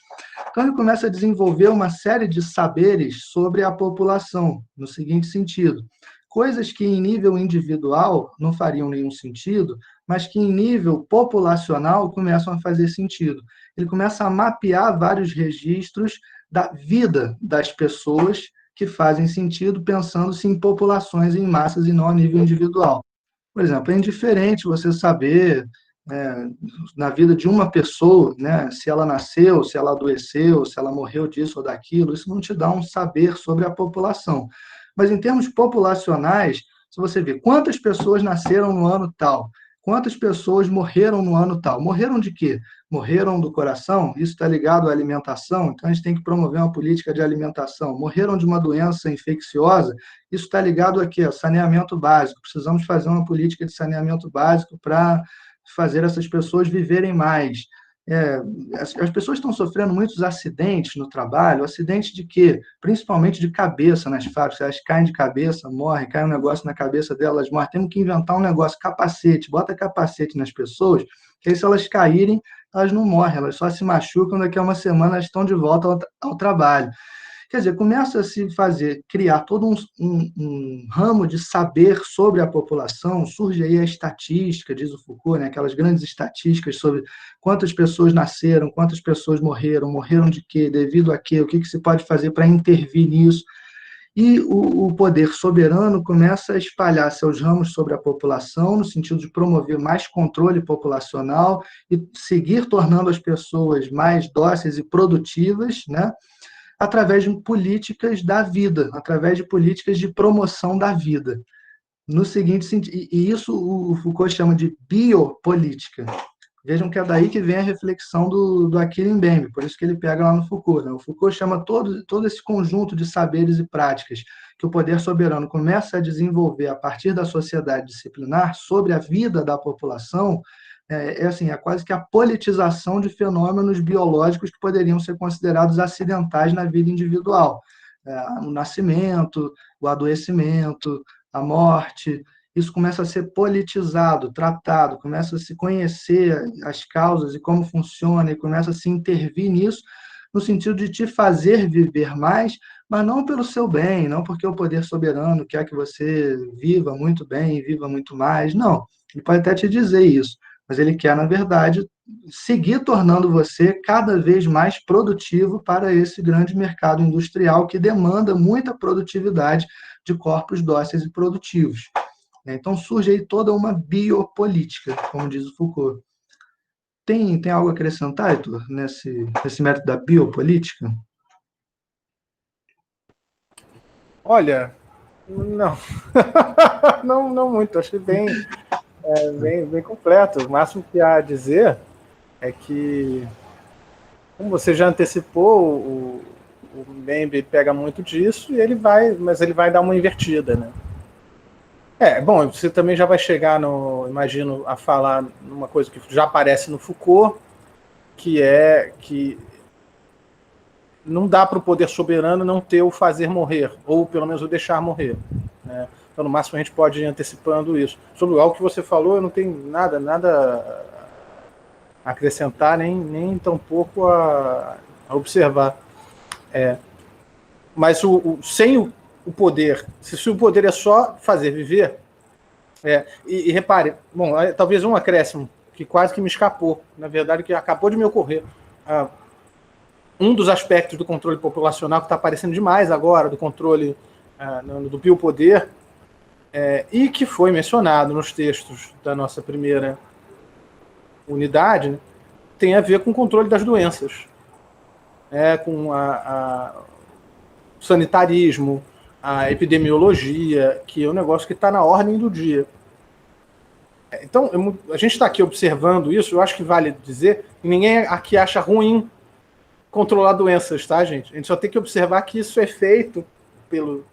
Então, ele começa a desenvolver uma série de saberes sobre a população, no seguinte sentido: coisas que em nível individual não fariam nenhum sentido, mas que em nível populacional começam a fazer sentido. Ele começa a mapear vários registros da vida das pessoas que fazem sentido, pensando-se em populações, em massas e não a nível individual. Por exemplo, é indiferente você saber, na vida de uma pessoa, né, se ela nasceu, se ela adoeceu, se ela morreu disso ou daquilo, isso não te dá um saber sobre a população. Mas em termos populacionais, se você vê quantas pessoas nasceram no ano tal, quantas pessoas morreram no ano tal, morreram de quê? Morreram do coração? Isso está ligado à alimentação, então a gente tem que promover uma política de alimentação. Morreram de uma doença infecciosa? Isso está ligado a quê? Saneamento básico. Precisamos fazer uma política de saneamento básico para fazer essas pessoas viverem mais. As pessoas estão sofrendo muitos acidentes no trabalho, acidente de quê? Principalmente de cabeça nas fábricas, elas caem de cabeça, morrem, cai um negócio na cabeça delas, morrem. Temos que inventar um negócio, capacete, bota capacete nas pessoas, que aí se elas caírem, elas não morrem, elas só se machucam, daqui a uma semana elas estão de volta ao trabalho. Quer dizer, começa a se criar todo um ramo de saber sobre a população, surge aí a estatística, diz o Foucault, né, aquelas grandes estatísticas sobre quantas pessoas nasceram, quantas pessoas morreram, morreram de quê, devido a quê, o que se pode fazer para intervir nisso. E o poder soberano começa a espalhar seus ramos sobre a população, no sentido de promover mais controle populacional e seguir tornando as pessoas mais dóceis e produtivas, né, através de políticas da vida, através de políticas de promoção da vida. No seguinte sentido, e isso o Foucault chama de biopolítica. Vejam que é daí que vem a reflexão do Achille Mbembe, por isso que ele pega lá no Foucault, né? O Foucault chama todo esse conjunto de saberes e práticas que o poder soberano começa a desenvolver a partir da sociedade disciplinar sobre a vida da população, é quase que a politização de fenômenos biológicos que poderiam ser considerados acidentais na vida individual. O nascimento, o adoecimento, a morte, isso começa a ser politizado, tratado, começa a se conhecer as causas e como funciona, e começa a se intervir nisso, no sentido de te fazer viver mais, mas não pelo seu bem, não porque o poder soberano quer que você viva muito bem, viva muito mais, não. Ele pode até te dizer isso, mas ele quer, na verdade, seguir tornando você cada vez mais produtivo para esse grande mercado industrial que demanda muita produtividade de corpos dóceis e produtivos. Então surge aí toda uma biopolítica, como diz o Foucault. Tem algo a acrescentar, Heitor, nesse método da biopolítica? Olha, não. não muito, achei bem completo. O máximo que há a dizer é que, como você já antecipou, o Mbembe pega muito disso e ele vai dar uma invertida, né? Bom, você também já vai chegar imagino, a falar numa coisa que já aparece no Foucault, que é que não dá para o poder soberano não ter o fazer morrer, ou pelo menos o deixar morrer, né? Então, no máximo, a gente pode ir antecipando isso. Sobre algo que você falou, eu não tenho nada a acrescentar, nem tampouco a observar. Mas sem o poder, se o poder é só fazer viver, e repare, bom, talvez um acréscimo que quase que me escapou, na verdade, que acabou de me ocorrer. Um dos aspectos do controle populacional que está aparecendo demais agora, do controle do biopoder, e que foi mencionado nos textos da nossa primeira unidade, né, tem a ver com o controle das doenças, com o sanitarismo, a epidemiologia, que é um negócio que está na ordem do dia. Então, a gente está aqui observando isso, eu acho que vale dizer que ninguém aqui acha ruim controlar doenças, tá, gente? A gente só tem que observar que isso é feito pelo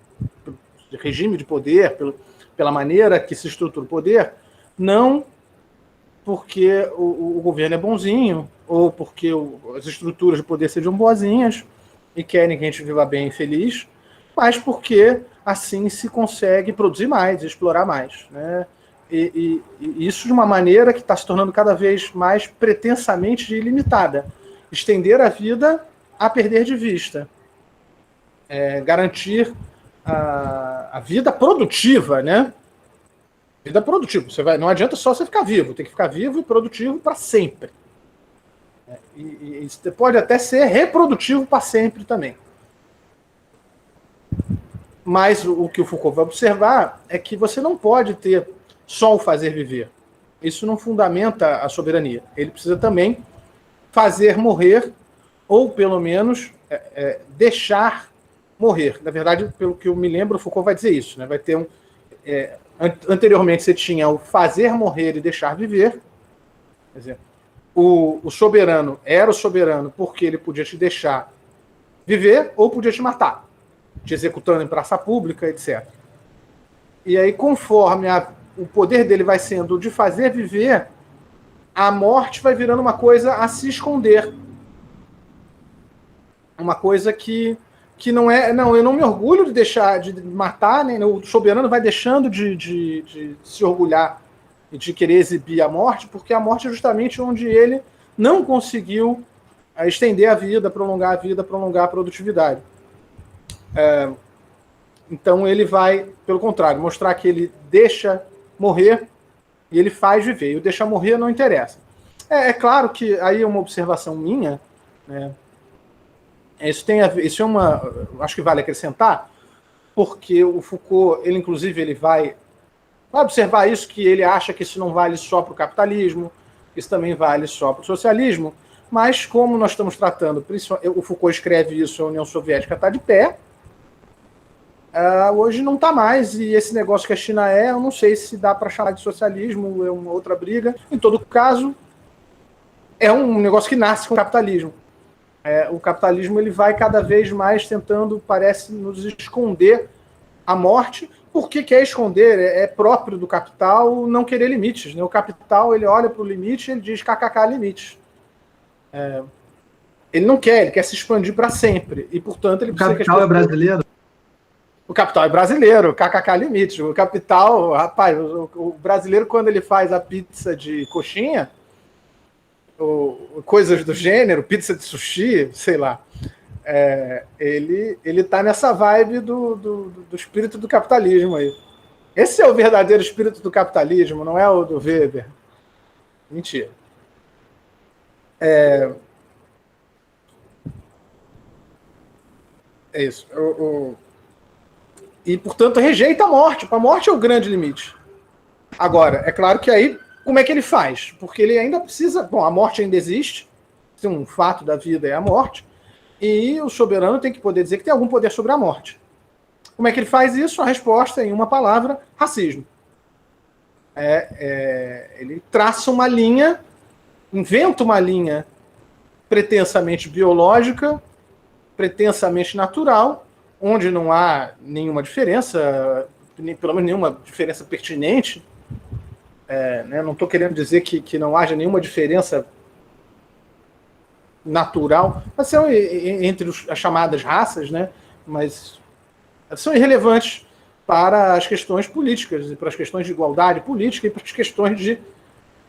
regime de poder, pela maneira que se estrutura o poder, não porque o governo é bonzinho, ou porque as estruturas de poder sejam boazinhas e querem que a gente viva bem e feliz, mas porque assim se consegue produzir mais, explorar mais, né? E isso de uma maneira que está se tornando cada vez mais pretensamente ilimitada. Estender a vida a perder de vista. Garantir a vida produtiva, né? Vida produtiva. Não adianta só você ficar vivo, tem que ficar vivo e produtivo para sempre. E você pode até ser reprodutivo para sempre também. Mas o que o Foucault vai observar é que você não pode ter só o fazer viver. Isso não fundamenta a soberania. Ele precisa também fazer morrer, ou pelo menos deixar morrer. Na verdade, pelo que eu me lembro, o Foucault vai dizer isso, né? Vai ter anteriormente você tinha o fazer morrer e deixar viver. Quer dizer, o soberano era o soberano porque ele podia te deixar viver ou podia te matar, te executando em praça pública, etc. E aí, conforme o poder dele vai sendo de fazer viver, a morte vai virando uma coisa a se esconder. Uma coisa que não é... Não, eu não me orgulho de deixar de matar, né? O soberano vai deixando de se orgulhar e de querer exibir a morte, porque a morte é justamente onde ele não conseguiu estender a vida, prolongar a produtividade. Então ele vai, pelo contrário, mostrar que ele deixa morrer e ele faz viver. E o deixar morrer não interessa. É claro que aí é uma observação minha, né? Isso é uma... Acho que vale acrescentar, porque o Foucault, ele inclusive, ele vai observar isso, que ele acha que isso não vale só para o capitalismo, isso também vale só para o socialismo, mas como nós estamos tratando, o Foucault escreve isso, a União Soviética está de pé, hoje não está mais, e esse negócio que a China eu não sei se dá para chamar de socialismo, é uma outra briga. Em todo caso, é um negócio que nasce com o capitalismo. O capitalismo ele vai cada vez mais tentando, parece, nos esconder a morte. Por que quer esconder? É próprio do capital não querer limites, né? O capital ele olha para o limite e ele diz kkk limites. Ele não quer, ele quer se expandir para sempre. E, portanto, ele precisa... O capital é brasileiro? O capital é brasileiro, kkk limites. O capital, rapaz, o brasileiro, quando ele faz a pizza de coxinha, coisas do gênero, pizza de sushi, sei lá, ele tá nessa vibe do espírito do capitalismo aí. Esse é o verdadeiro espírito do capitalismo, não é o do Weber. Mentira. É isso. E, portanto, rejeita a morte. A morte é o grande limite. Agora, é claro que aí, como é que ele faz? Porque ele ainda precisa... Bom, a morte ainda existe. Um fato da vida é a morte. E o soberano tem que poder dizer que tem algum poder sobre a morte. Como é que ele faz isso? A resposta, em uma palavra, racismo. Ele traça uma linha, inventa uma linha pretensamente biológica, pretensamente natural, onde não há nenhuma diferença, pelo menos nenhuma diferença pertinente. Né? Não estou querendo dizer que não haja nenhuma diferença natural, mas são entre as chamadas raças, né? Mas são irrelevantes para as questões políticas, e para as questões de igualdade política e para as questões de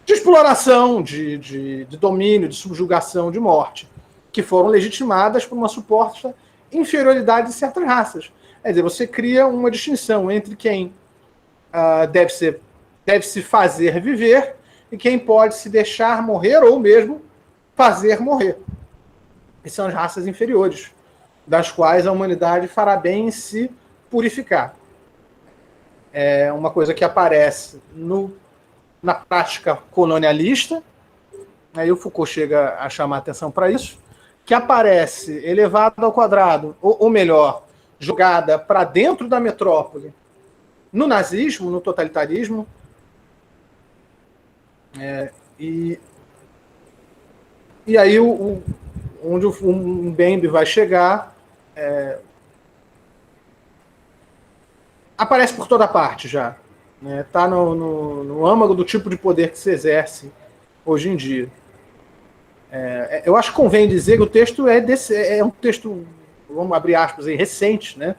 exploração, de domínio, de subjugação, de morte, que foram legitimadas por uma suposta inferioridade de certas raças. Quer dizer, você cria uma distinção entre quem deve se fazer viver e quem pode se deixar morrer ou mesmo fazer morrer. E são as raças inferiores, das quais a humanidade fará bem em se purificar. É uma coisa que aparece na prática colonialista, aí o Foucault chega a chamar a atenção para isso, que aparece elevada ao quadrado, ou melhor, jogada para dentro da metrópole, no nazismo, no totalitarismo, e aí onde o Mbembe vai chegar aparece por toda parte já. Está no âmago do tipo de poder que se exerce hoje em dia. Eu acho que convém dizer que o texto é um texto, vamos abrir aspas aí, recente, né?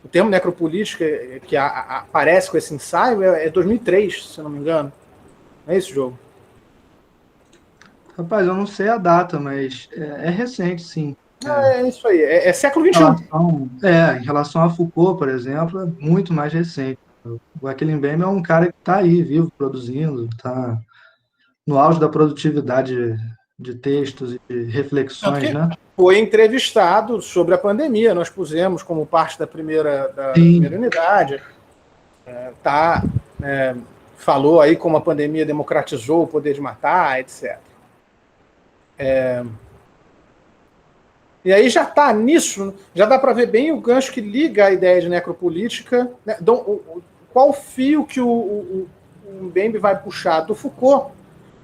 O termo necropolítica que aparece com esse ensaio é 2003, se eu não me engano. É esse jogo? Rapaz, eu não sei a data, mas é recente, sim. É isso aí, é século XXI. Em relação a Foucault, por exemplo, é muito mais recente. O Achille Mbembe é um cara que está aí, vivo, produzindo, está no auge da produtividade de textos e de reflexões, né? Foi entrevistado sobre a pandemia, nós pusemos como parte da primeira unidade. Falou aí como a pandemia democratizou o poder de matar, etc. E aí já está nisso, já dá para ver bem o gancho que liga a ideia de necropolítica, né? Qual fio que o Mbembe vai puxar do Foucault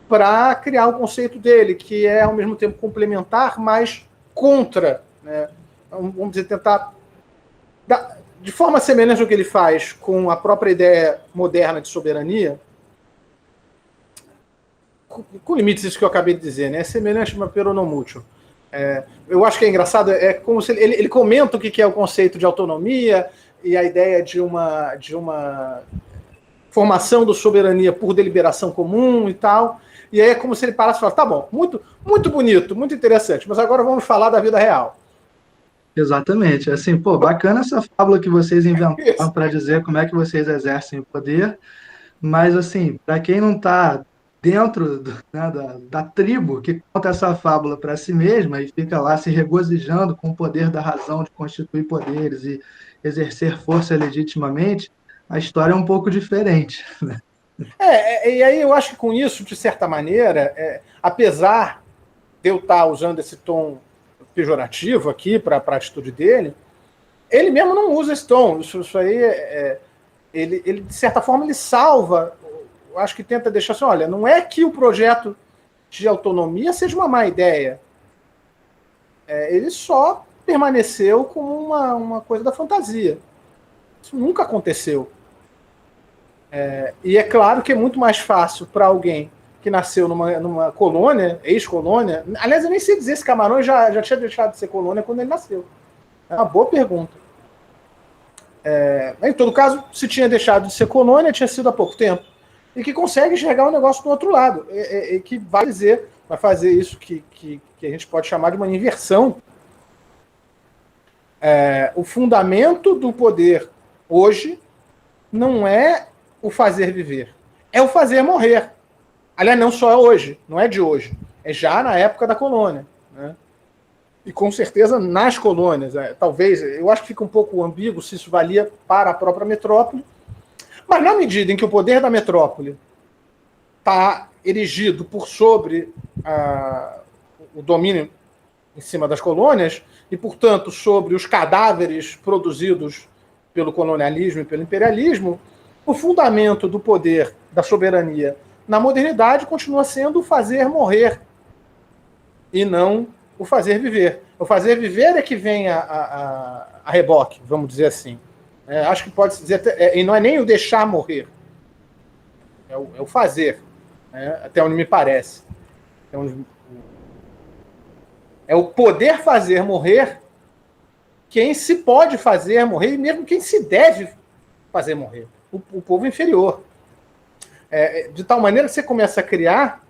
para criar o conceito dele, que é ao mesmo tempo complementar, mas contra, né? Vamos dizer, tentar de forma semelhante ao que ele faz com a própria ideia moderna de soberania, com limites isso que eu acabei de dizer, né? É semelhante, mas pero não mútuo. Eu acho que é engraçado, é como se ele comenta o que é o conceito de autonomia e a ideia de uma formação do soberania por deliberação comum e tal, e aí é como se ele parasse e falasse, tá bom, muito, muito bonito, muito interessante, mas agora vamos falar da vida real. Exatamente. Assim, bacana essa fábula que vocês inventaram para dizer como é que vocês exercem o poder, mas, assim, para quem não está dentro da tribo que conta essa fábula para si mesma e fica lá se regozijando com o poder da razão de constituir poderes e exercer força legitimamente, a história é um pouco diferente. Né? E aí eu acho que com isso, de certa maneira, apesar de eu estar usando esse tom pejorativo aqui para a atitude dele, ele mesmo não usa esse tom. Isso aí, ele, de certa forma, ele salva, eu acho que tenta deixar assim, olha, não é que o projeto de autonomia seja uma má ideia. Ele só permaneceu como uma coisa da fantasia. Isso nunca aconteceu. E é claro que é muito mais fácil para alguém que nasceu numa colônia, ex-colônia. Aliás, eu nem sei dizer se Camarões já tinha deixado de ser colônia quando ele nasceu. É uma boa pergunta. Em todo caso, se tinha deixado de ser colônia, tinha sido há pouco tempo. E que consegue enxergar o negócio do outro lado. E que vai fazer isso que a gente pode chamar de uma inversão. O fundamento do poder hoje não é o fazer viver, é o fazer morrer. Aliás, não só hoje, não é de hoje, é já na época da colônia, né? E com certeza nas colônias. Talvez, eu acho que fica um pouco ambíguo se isso valia para a própria metrópole, mas na medida em que o poder da metrópole está erigido por sobre o domínio em cima das colônias e, portanto, sobre os cadáveres produzidos pelo colonialismo e pelo imperialismo, o fundamento do poder da soberania na modernidade continua sendo fazer morrer e não o fazer viver. O fazer viver é que vem a reboque, vamos dizer assim. Acho que pode se dizer, e não é nem o deixar morrer, é o fazer, até onde me parece. É o poder fazer morrer quem se pode fazer morrer e mesmo quem se deve fazer morrer, o povo inferior. De tal maneira que você começa a criar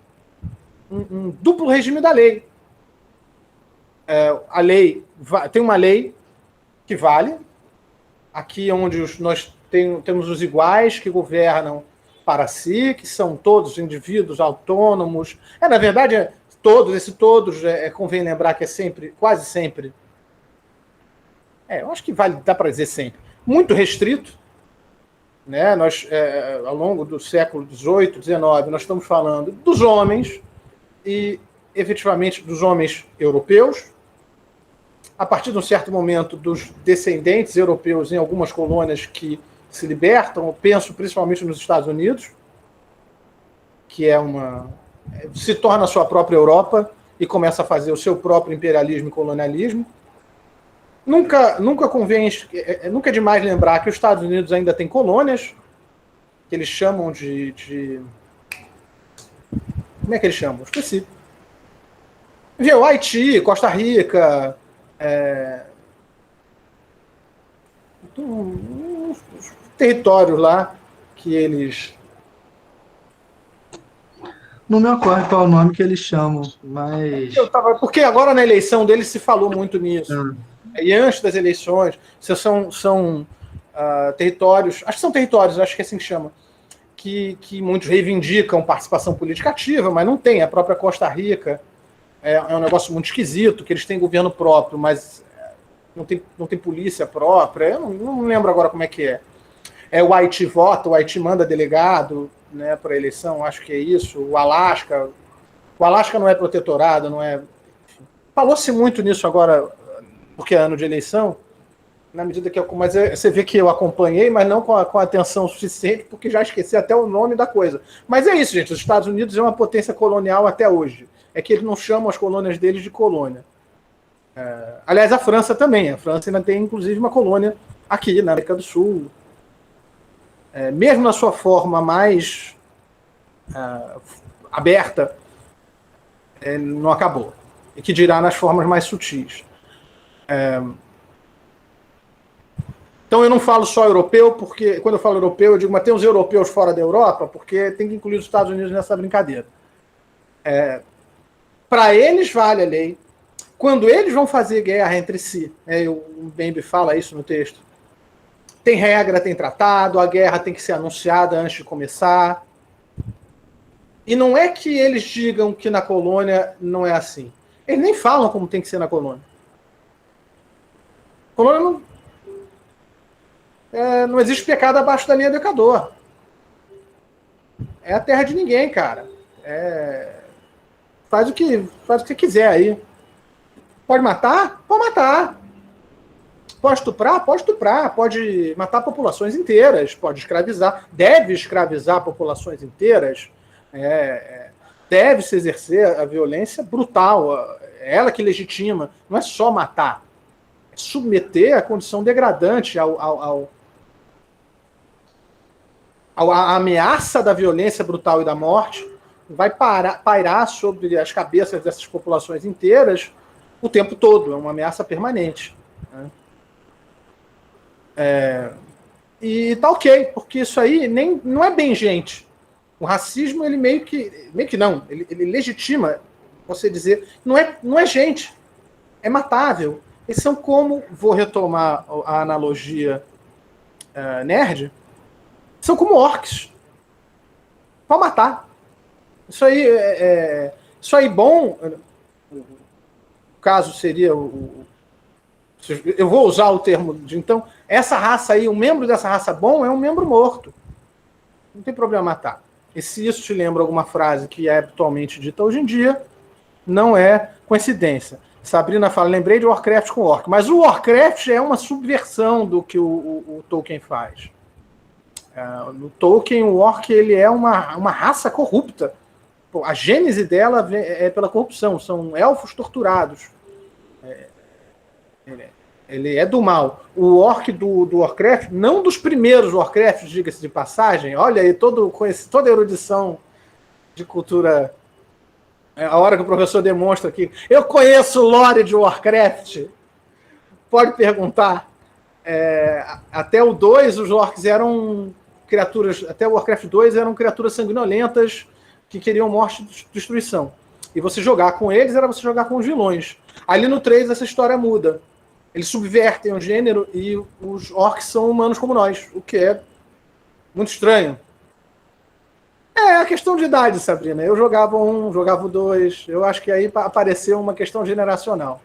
um duplo regime da lei. A lei tem uma lei que vale, aqui onde nós temos os iguais que governam para si, que são todos indivíduos autônomos. Na verdade, todos, convém lembrar que é sempre, quase sempre, eu acho que dá para dizer sempre, muito restrito. Nós, ao longo do século XVIII, XIX, nós estamos falando dos homens e, efetivamente, dos homens europeus, a partir de um certo momento dos descendentes europeus em algumas colônias que se libertam, eu penso principalmente nos Estados Unidos, que se torna a sua própria Europa e começa a fazer o seu próprio imperialismo e colonialismo. Nunca é demais lembrar que os Estados Unidos ainda tem colônias, que eles chamam de como é que eles chamam? Esqueci. Viu? Haiti, Costa Rica, uns territórios lá que eles... Não me ocorre qual é o nome que eles chamam, mas... Porque agora na eleição deles se falou muito nisso. E antes das eleições, são territórios, acho que são territórios, acho que é assim que chama, que muitos reivindicam participação política ativa, mas não tem. A própria Costa Rica é um negócio muito esquisito, que eles têm governo próprio, mas não tem polícia própria. Eu não lembro agora como é que é. O Haiti vota, o Haiti manda delegado, para a eleição, acho que é isso. O Alasca não é protetorado, não é... Falou-se muito nisso agora, porque é ano de eleição, na medida que mas você vê que eu acompanhei, mas não com atenção suficiente, porque já esqueci até o nome da coisa. Mas é isso, gente, os Estados Unidos é uma potência colonial até hoje. É que eles não chamam as colônias deles de colônia. Aliás, a França também. A França ainda tem, inclusive, uma colônia aqui, na América do Sul. Mesmo na sua forma mais aberta, não acabou. E que dirá nas formas mais sutis. Então eu não falo só europeu, porque quando eu falo europeu, eu digo, mas tem os europeus fora da Europa, porque tem que incluir os Estados Unidos nessa brincadeira. Para eles vale a lei. Quando eles vão fazer guerra entre si, o Bembe fala isso no texto, tem regra, tem tratado, a guerra tem que ser anunciada antes de começar. E não é que eles digam que na colônia não é assim. Eles nem falam como tem que ser na colônia. Colônia não existe pecado abaixo da linha do Equador. É a terra de ninguém, cara. Faz o que você quiser aí. Pode matar? Pode matar. Pode estuprar? Pode estuprar. Pode matar populações inteiras. Pode escravizar. Deve escravizar populações inteiras. Deve-se exercer a violência brutal. É ela que legitima. Não é só matar. É submeter a condição degradante a ameaça da violência brutal e da morte vai pairar sobre as cabeças dessas populações inteiras o tempo todo. É uma ameaça permanente. E tá ok, porque isso aí não é bem gente. O racismo, ele meio que não, ele legitima você dizer, não é gente, é matável. Eles são como, vou retomar a analogia nerd, são como orcs. Pode matar. Isso aí bom, o caso seria eu vou usar o termo de então, essa raça aí, um membro dessa raça bom é um membro morto. Não tem problema matar. E se isso te lembra alguma frase que é habitualmente dita hoje em dia, não é coincidência. Sabrina fala, lembrei de Warcraft com orc, mas o Warcraft é uma subversão do que o Tolkien faz. No Tolkien, o orc ele é uma raça corrupta. A gênese dela é pela corrupção, são elfos torturados. Ele é do mal. O orc do Warcraft, não dos primeiros Warcrafts, diga-se de passagem, olha aí, toda a erudição de cultura. A hora que o professor demonstra aqui, eu conheço o lore de Warcraft. Pode perguntar. Até o 2, os orcs eram criaturas. Até o Warcraft 2 eram criaturas sanguinolentas que queriam morte e destruição. E você jogar com eles era você jogar com os vilões. Ali no 3 essa história muda. Eles subvertem o gênero e os orcs são humanos como nós, o que é muito estranho. É a questão de idade, Sabrina. Eu jogava um, jogava o 2. Eu acho que aí apareceu uma questão geracional.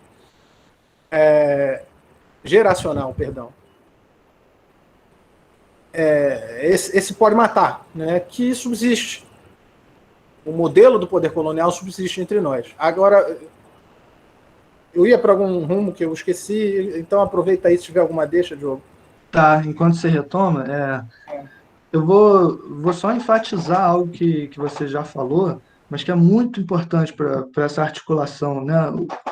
Geracional, perdão. Esse pode matar, né? Que subsiste. O modelo do poder colonial subsiste entre nós. Agora, eu ia para algum rumo que eu esqueci, então aproveita aí se tiver alguma deixa, Diogo. Tá, enquanto você retoma, eu vou só enfatizar algo que você já falou, mas que é muito importante para essa articulação, né?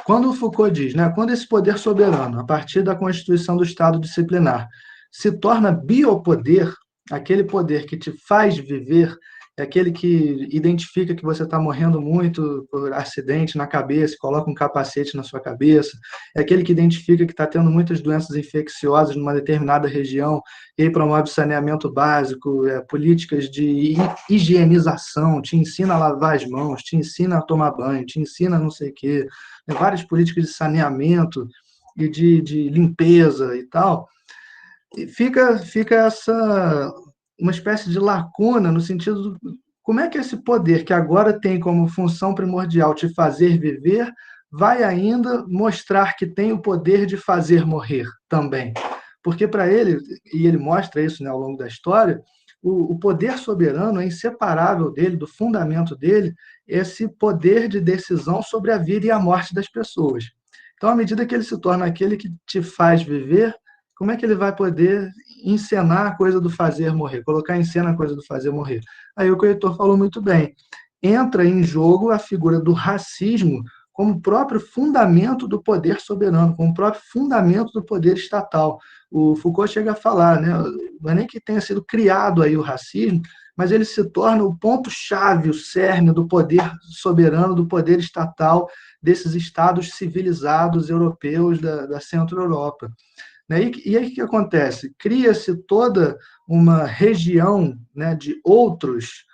Quando o Foucault diz, né, quando esse poder soberano, a partir da constituição do Estado disciplinar, se torna biopoder, aquele poder que te faz viver, é aquele que identifica que você está morrendo muito por acidente na cabeça, coloca um capacete na sua cabeça, é aquele que identifica que está tendo muitas doenças infecciosas numa determinada região, e aí promove saneamento básico, políticas de higienização, te ensina a lavar as mãos, te ensina a tomar banho, te ensina não sei o quê, várias políticas de saneamento e de limpeza e tal. E fica essa uma espécie de lacuna no sentido do como é que esse poder que agora tem como função primordial te fazer viver vai ainda mostrar que tem o poder de fazer morrer também. Porque para ele, e ele mostra isso, né, ao longo da história, o poder soberano é inseparável dele, do fundamento dele, esse poder de decisão sobre a vida e a morte das pessoas. Então, à medida que ele se torna aquele que te faz viver, como é que ele vai poder encenar a coisa do fazer morrer, colocar em cena a coisa do fazer morrer? Aí o que o Heitor falou muito bem, entra em jogo a figura do racismo como próprio fundamento do poder soberano, como próprio fundamento do poder estatal. O Foucault chega a falar, né, não é nem que tenha sido criado aí o racismo, mas ele se torna o ponto-chave, o cerne do poder soberano, do poder estatal desses estados civilizados europeus da Centro-Europa. Né? E aí o que acontece? Cria-se toda uma região, né, de outros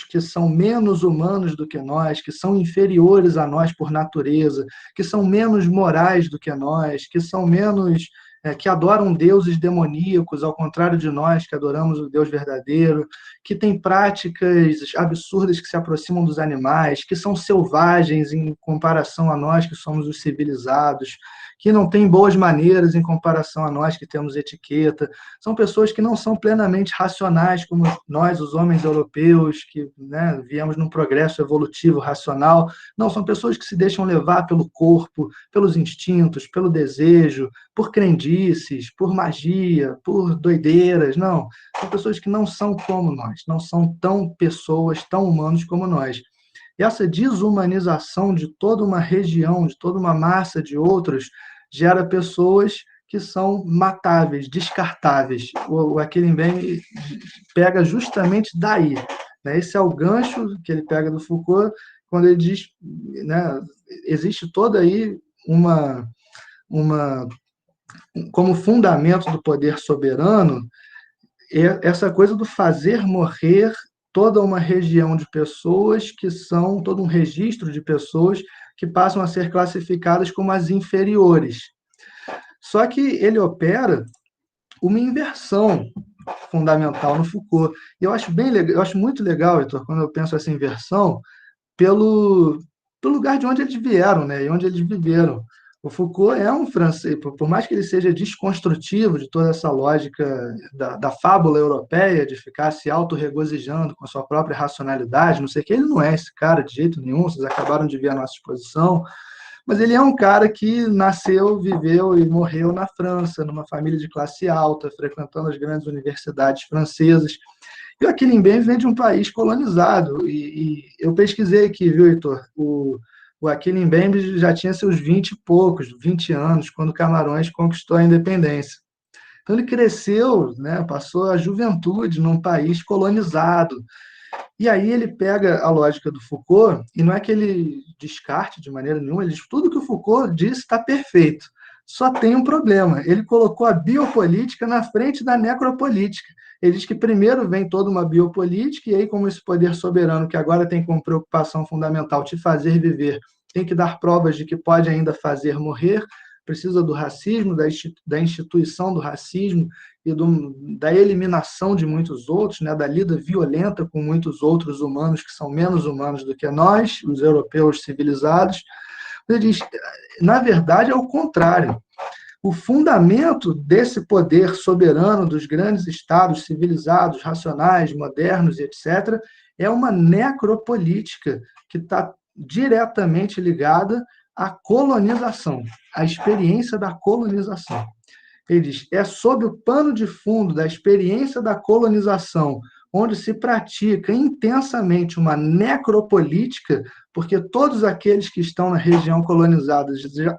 que são menos humanos do que nós, que são inferiores a nós por natureza, que são menos morais do que nós, que são menos que adoram deuses demoníacos, ao contrário de nós, que adoramos o Deus verdadeiro, que têm práticas absurdas que se aproximam dos animais, que são selvagens em comparação a nós, que somos os civilizados, que não têm boas maneiras em comparação a nós, que temos etiqueta. São pessoas que não são plenamente racionais, como nós, os homens europeus, que, né, viemos num progresso evolutivo racional. Não, são pessoas que se deixam levar pelo corpo, pelos instintos, pelo desejo, por crendices, por magia, por doideiras. Não, são pessoas que não são como nós, não são tão pessoas, tão humanos como nós. E essa desumanização de toda uma região, de toda uma massa de outros, gera pessoas que são matáveis, descartáveis. O Aquilembert pega justamente daí. Né? Esse é o gancho que ele pega do Foucault, quando ele diz, né, existe toda aí como fundamento do poder soberano, essa coisa do fazer morrer toda uma região de pessoas que são, todo um registro de pessoas que passam a ser classificadas como as inferiores. Só que ele opera uma inversão fundamental no Foucault. E eu acho bem legal, eu acho muito legal, Heitor, quando eu penso essa inversão, pelo lugar de onde eles vieram, né, e onde eles viveram. O Foucault é um francês, por mais que ele seja desconstrutivo de toda essa lógica da fábula europeia, de ficar se autorregozijando com a sua própria racionalidade, não sei o que, ele não é esse cara de jeito nenhum, vocês acabaram de ver a nossa exposição, mas ele é um cara que nasceu, viveu e morreu na França, numa família de classe alta, frequentando as grandes universidades francesas. E o Aquilembert vem de um país colonizado, e eu pesquisei aqui, viu, Heitor? O Aquile Mbembe já tinha seus 20 e poucos, 20 anos, quando Camarões conquistou a independência. Então ele cresceu, né, passou a juventude num país colonizado. E aí ele pega a lógica do Foucault, e não é que ele descarte de maneira nenhuma, ele diz tudo que o Foucault disse está perfeito. Só tem um problema, ele colocou a biopolítica na frente da necropolítica. Ele diz que primeiro vem toda uma biopolítica, e aí como esse poder soberano, que agora tem como preocupação fundamental te fazer viver, tem que dar provas de que pode ainda fazer morrer, precisa do racismo, da instituição do racismo, e da eliminação de muitos outros, né, da lida violenta com muitos outros humanos que são menos humanos do que nós, os europeus civilizados. Ele diz, na verdade, é o contrário. O fundamento desse poder soberano dos grandes estados civilizados, racionais, modernos, etc., é uma necropolítica que está diretamente ligada à colonização, à experiência da colonização. Ele diz, é sob o pano de fundo da experiência da colonização, onde se pratica intensamente uma necropolítica, porque todos aqueles que estão na região colonizada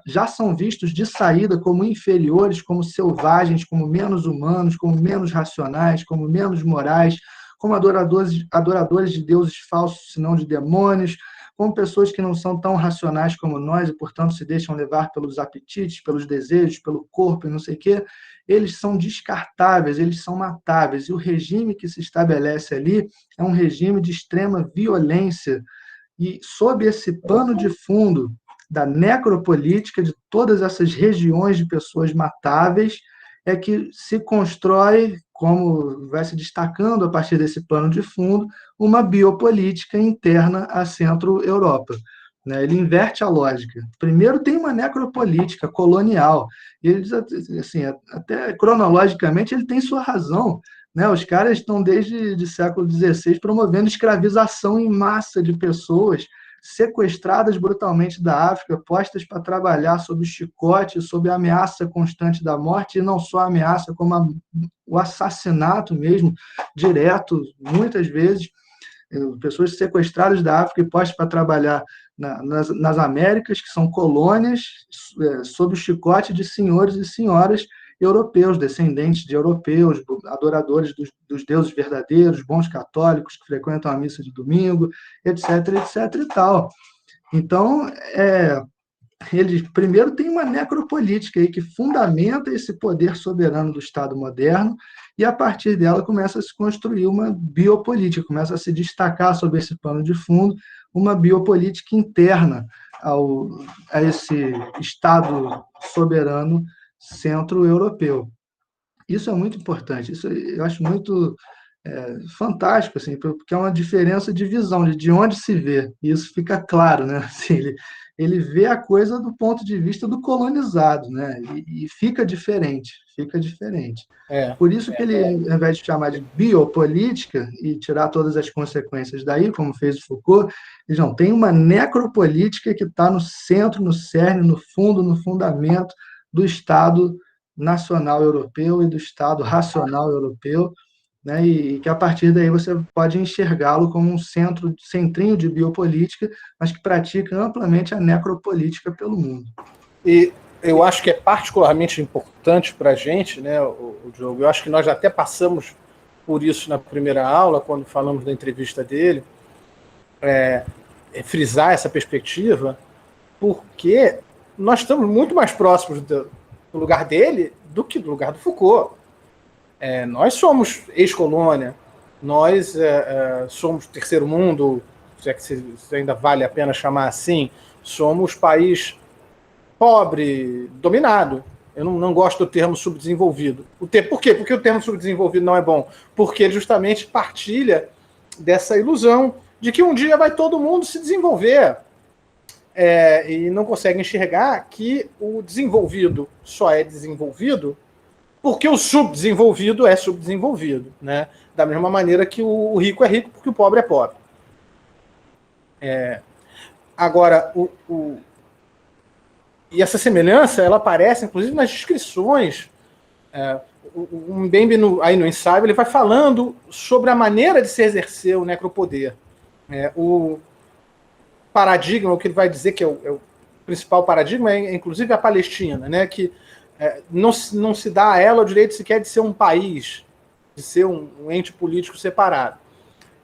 já são vistos de saída como inferiores, como selvagens, como menos humanos, como menos racionais, como menos morais, como adoradores de deuses falsos, senão de demônios, como pessoas que não são tão racionais como nós e, portanto, se deixam levar pelos apetites, pelos desejos, pelo corpo e não sei o quê, eles são descartáveis, eles são matáveis. E o regime que se estabelece ali é um regime de extrema violência. E, sob esse pano de fundo da necropolítica, de todas essas regiões de pessoas matáveis, é que se constrói, como vai se destacando a partir desse pano de fundo, uma biopolítica interna à Centro-Europa. Ele inverte a lógica. Primeiro tem uma necropolítica colonial, e ele diz assim, até cronologicamente ele tem sua razão. Os caras estão desde o século XVI promovendo escravização em massa de pessoas sequestradas brutalmente da África, postas para trabalhar sob chicote, sob a ameaça constante da morte, e não só a ameaça, como o assassinato mesmo, direto, muitas vezes, pessoas sequestradas da África e postas para trabalhar nas Américas, que são colônias, sob o chicote de senhores e senhoras europeus, descendentes de europeus, adoradores dos deuses verdadeiros, bons católicos que frequentam a missa de domingo, etc, etc e tal. Então, ele primeiro tem uma necropolítica aí que fundamenta esse poder soberano do Estado moderno, e a partir dela começa a se construir uma biopolítica, começa a se destacar sobre esse pano de fundo uma biopolítica interna a esse Estado soberano centro-europeu. Isso é muito importante, isso eu acho muito fantástico, assim, porque é uma diferença de visão, de onde se vê, e isso fica claro, né? Assim, ele vê a coisa do ponto de vista do colonizado, né? E fica diferente, fica diferente. Por isso que ele, ao invés de chamar de biopolítica e tirar todas as consequências daí, como fez o Foucault, ele não tem uma necropolítica que está no centro, no cerne, no fundo, no fundamento do Estado nacional europeu e do Estado racional europeu, né, e que a partir daí você pode enxergá-lo como um centrinho de biopolítica, mas que pratica amplamente a necropolítica pelo mundo. E eu acho que é particularmente importante para a gente, né, o Diogo, eu acho que nós até passamos por isso na primeira aula, quando falamos da entrevista dele, frisar essa perspectiva, porque nós estamos muito mais próximos do lugar dele do que do lugar do Foucault. Nós somos ex-colônia, nós somos terceiro mundo, se é que se ainda vale a pena chamar assim, somos país pobre, dominado. Eu não gosto do termo subdesenvolvido. Por quê? Porque o termo subdesenvolvido não é bom. Porque ele justamente partilha dessa ilusão de que um dia vai todo mundo se desenvolver. E não consegue enxergar que o desenvolvido só é desenvolvido porque o subdesenvolvido é subdesenvolvido, né? Da mesma maneira que o rico é rico porque o pobre é pobre. Agora, e essa semelhança, ela aparece, inclusive, nas descrições. O Mbembe, aí no ensaio, ele vai falando sobre a maneira de se exercer o necropoder. paradigma, o que ele vai dizer que é o principal paradigma, é inclusive a Palestina, né? Que não se dá a ela o direito sequer de ser um país, de ser um ente político separado.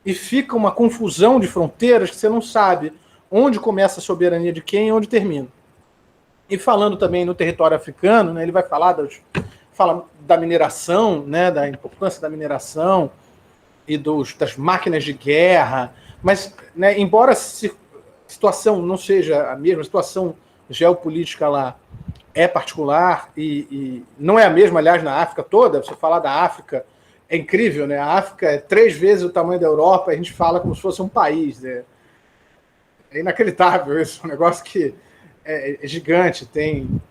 E fica uma confusão de fronteiras que você não sabe onde começa a soberania de quem e onde termina. E falando também no território africano, né, ele vai falar fala da mineração, né, da importância da mineração e das máquinas de guerra, mas, né, embora a situação não seja a mesma, a situação geopolítica lá é particular e não é a mesma, aliás, na África toda. Você falar da África é incrível, né? A África é 3 vezes o tamanho da Europa, a gente fala como se fosse um país. É inacreditável isso, um negócio que é gigante, tem...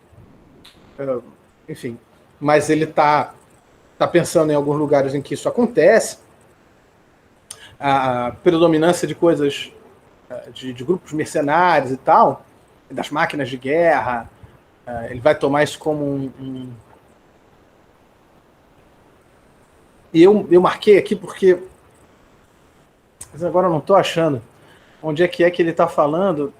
enfim, mas ele está pensando em alguns lugares em que isso acontece. A predominância de coisas, de grupos mercenários e tal, das máquinas de guerra, ele vai tomar isso como E eu marquei aqui porque... Mas agora eu não estou achando onde é que ele está falando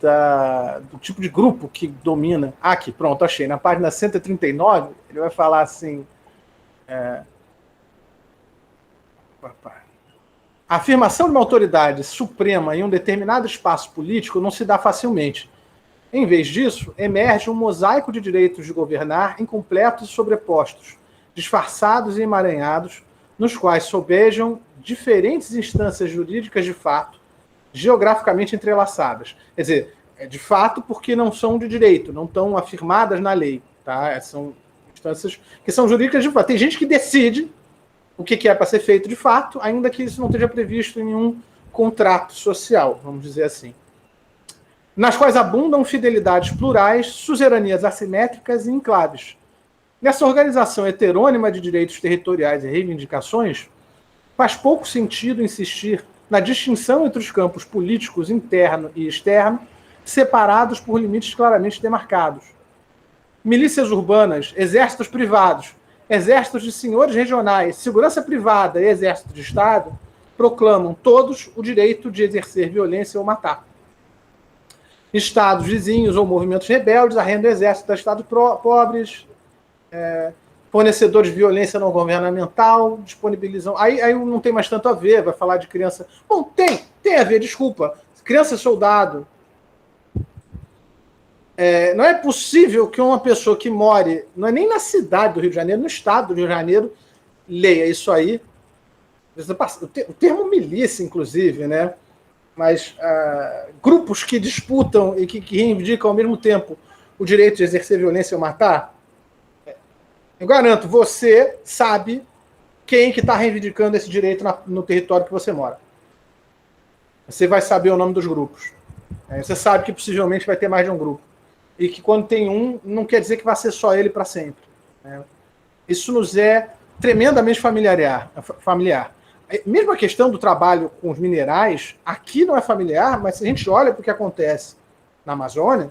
do tipo de grupo que domina. Aqui, pronto, achei. Na página 139, ele vai falar assim... A afirmação de uma autoridade suprema em um determinado espaço político não se dá facilmente. Em vez disso, emerge um mosaico de direitos de governar incompletos e sobrepostos, disfarçados e emaranhados, nos quais sobejam diferentes instâncias jurídicas de fato, geograficamente entrelaçadas. Quer dizer, de fato porque não são de direito, não estão afirmadas na lei. Tá? São instâncias que são jurídicas de fato. Tem gente que decide o que é para ser feito de fato, ainda que isso não esteja previsto em nenhum contrato social, vamos dizer assim. Nas quais abundam fidelidades plurais, suzeranias assimétricas e enclaves. Nessa organização heterônima de direitos territoriais e reivindicações, faz pouco sentido insistir na distinção entre os campos políticos interno e externo, separados por limites claramente demarcados. Milícias urbanas, exércitos privados, exércitos de senhores regionais, segurança privada e exército de Estado proclamam todos o direito de exercer violência ou matar. Estados vizinhos ou movimentos rebeldes arrendam exército de estados pobres, fornecedores de violência não governamental, disponibilizam... Aí não tem mais tanto a ver, vai falar de criança... Bom, tem a ver, desculpa. Criança soldado. Não é possível que uma pessoa que more, não é nem na cidade do Rio de Janeiro, no estado do Rio de Janeiro, leia isso aí. O termo milícia, inclusive, né? Mas grupos que disputam e que reivindicam ao mesmo tempo o direito de exercer violência ou matar, eu garanto, você sabe quem que está reivindicando esse direito no território que você mora. Você vai saber o nome dos grupos. Você sabe que possivelmente vai ter mais de um grupo. E que quando tem um, não quer dizer que vai ser só ele para sempre. Isso nos é tremendamente familiar. Mesmo a questão do trabalho com os minerais, aqui não é familiar, mas se a gente olha para o que acontece na Amazônia,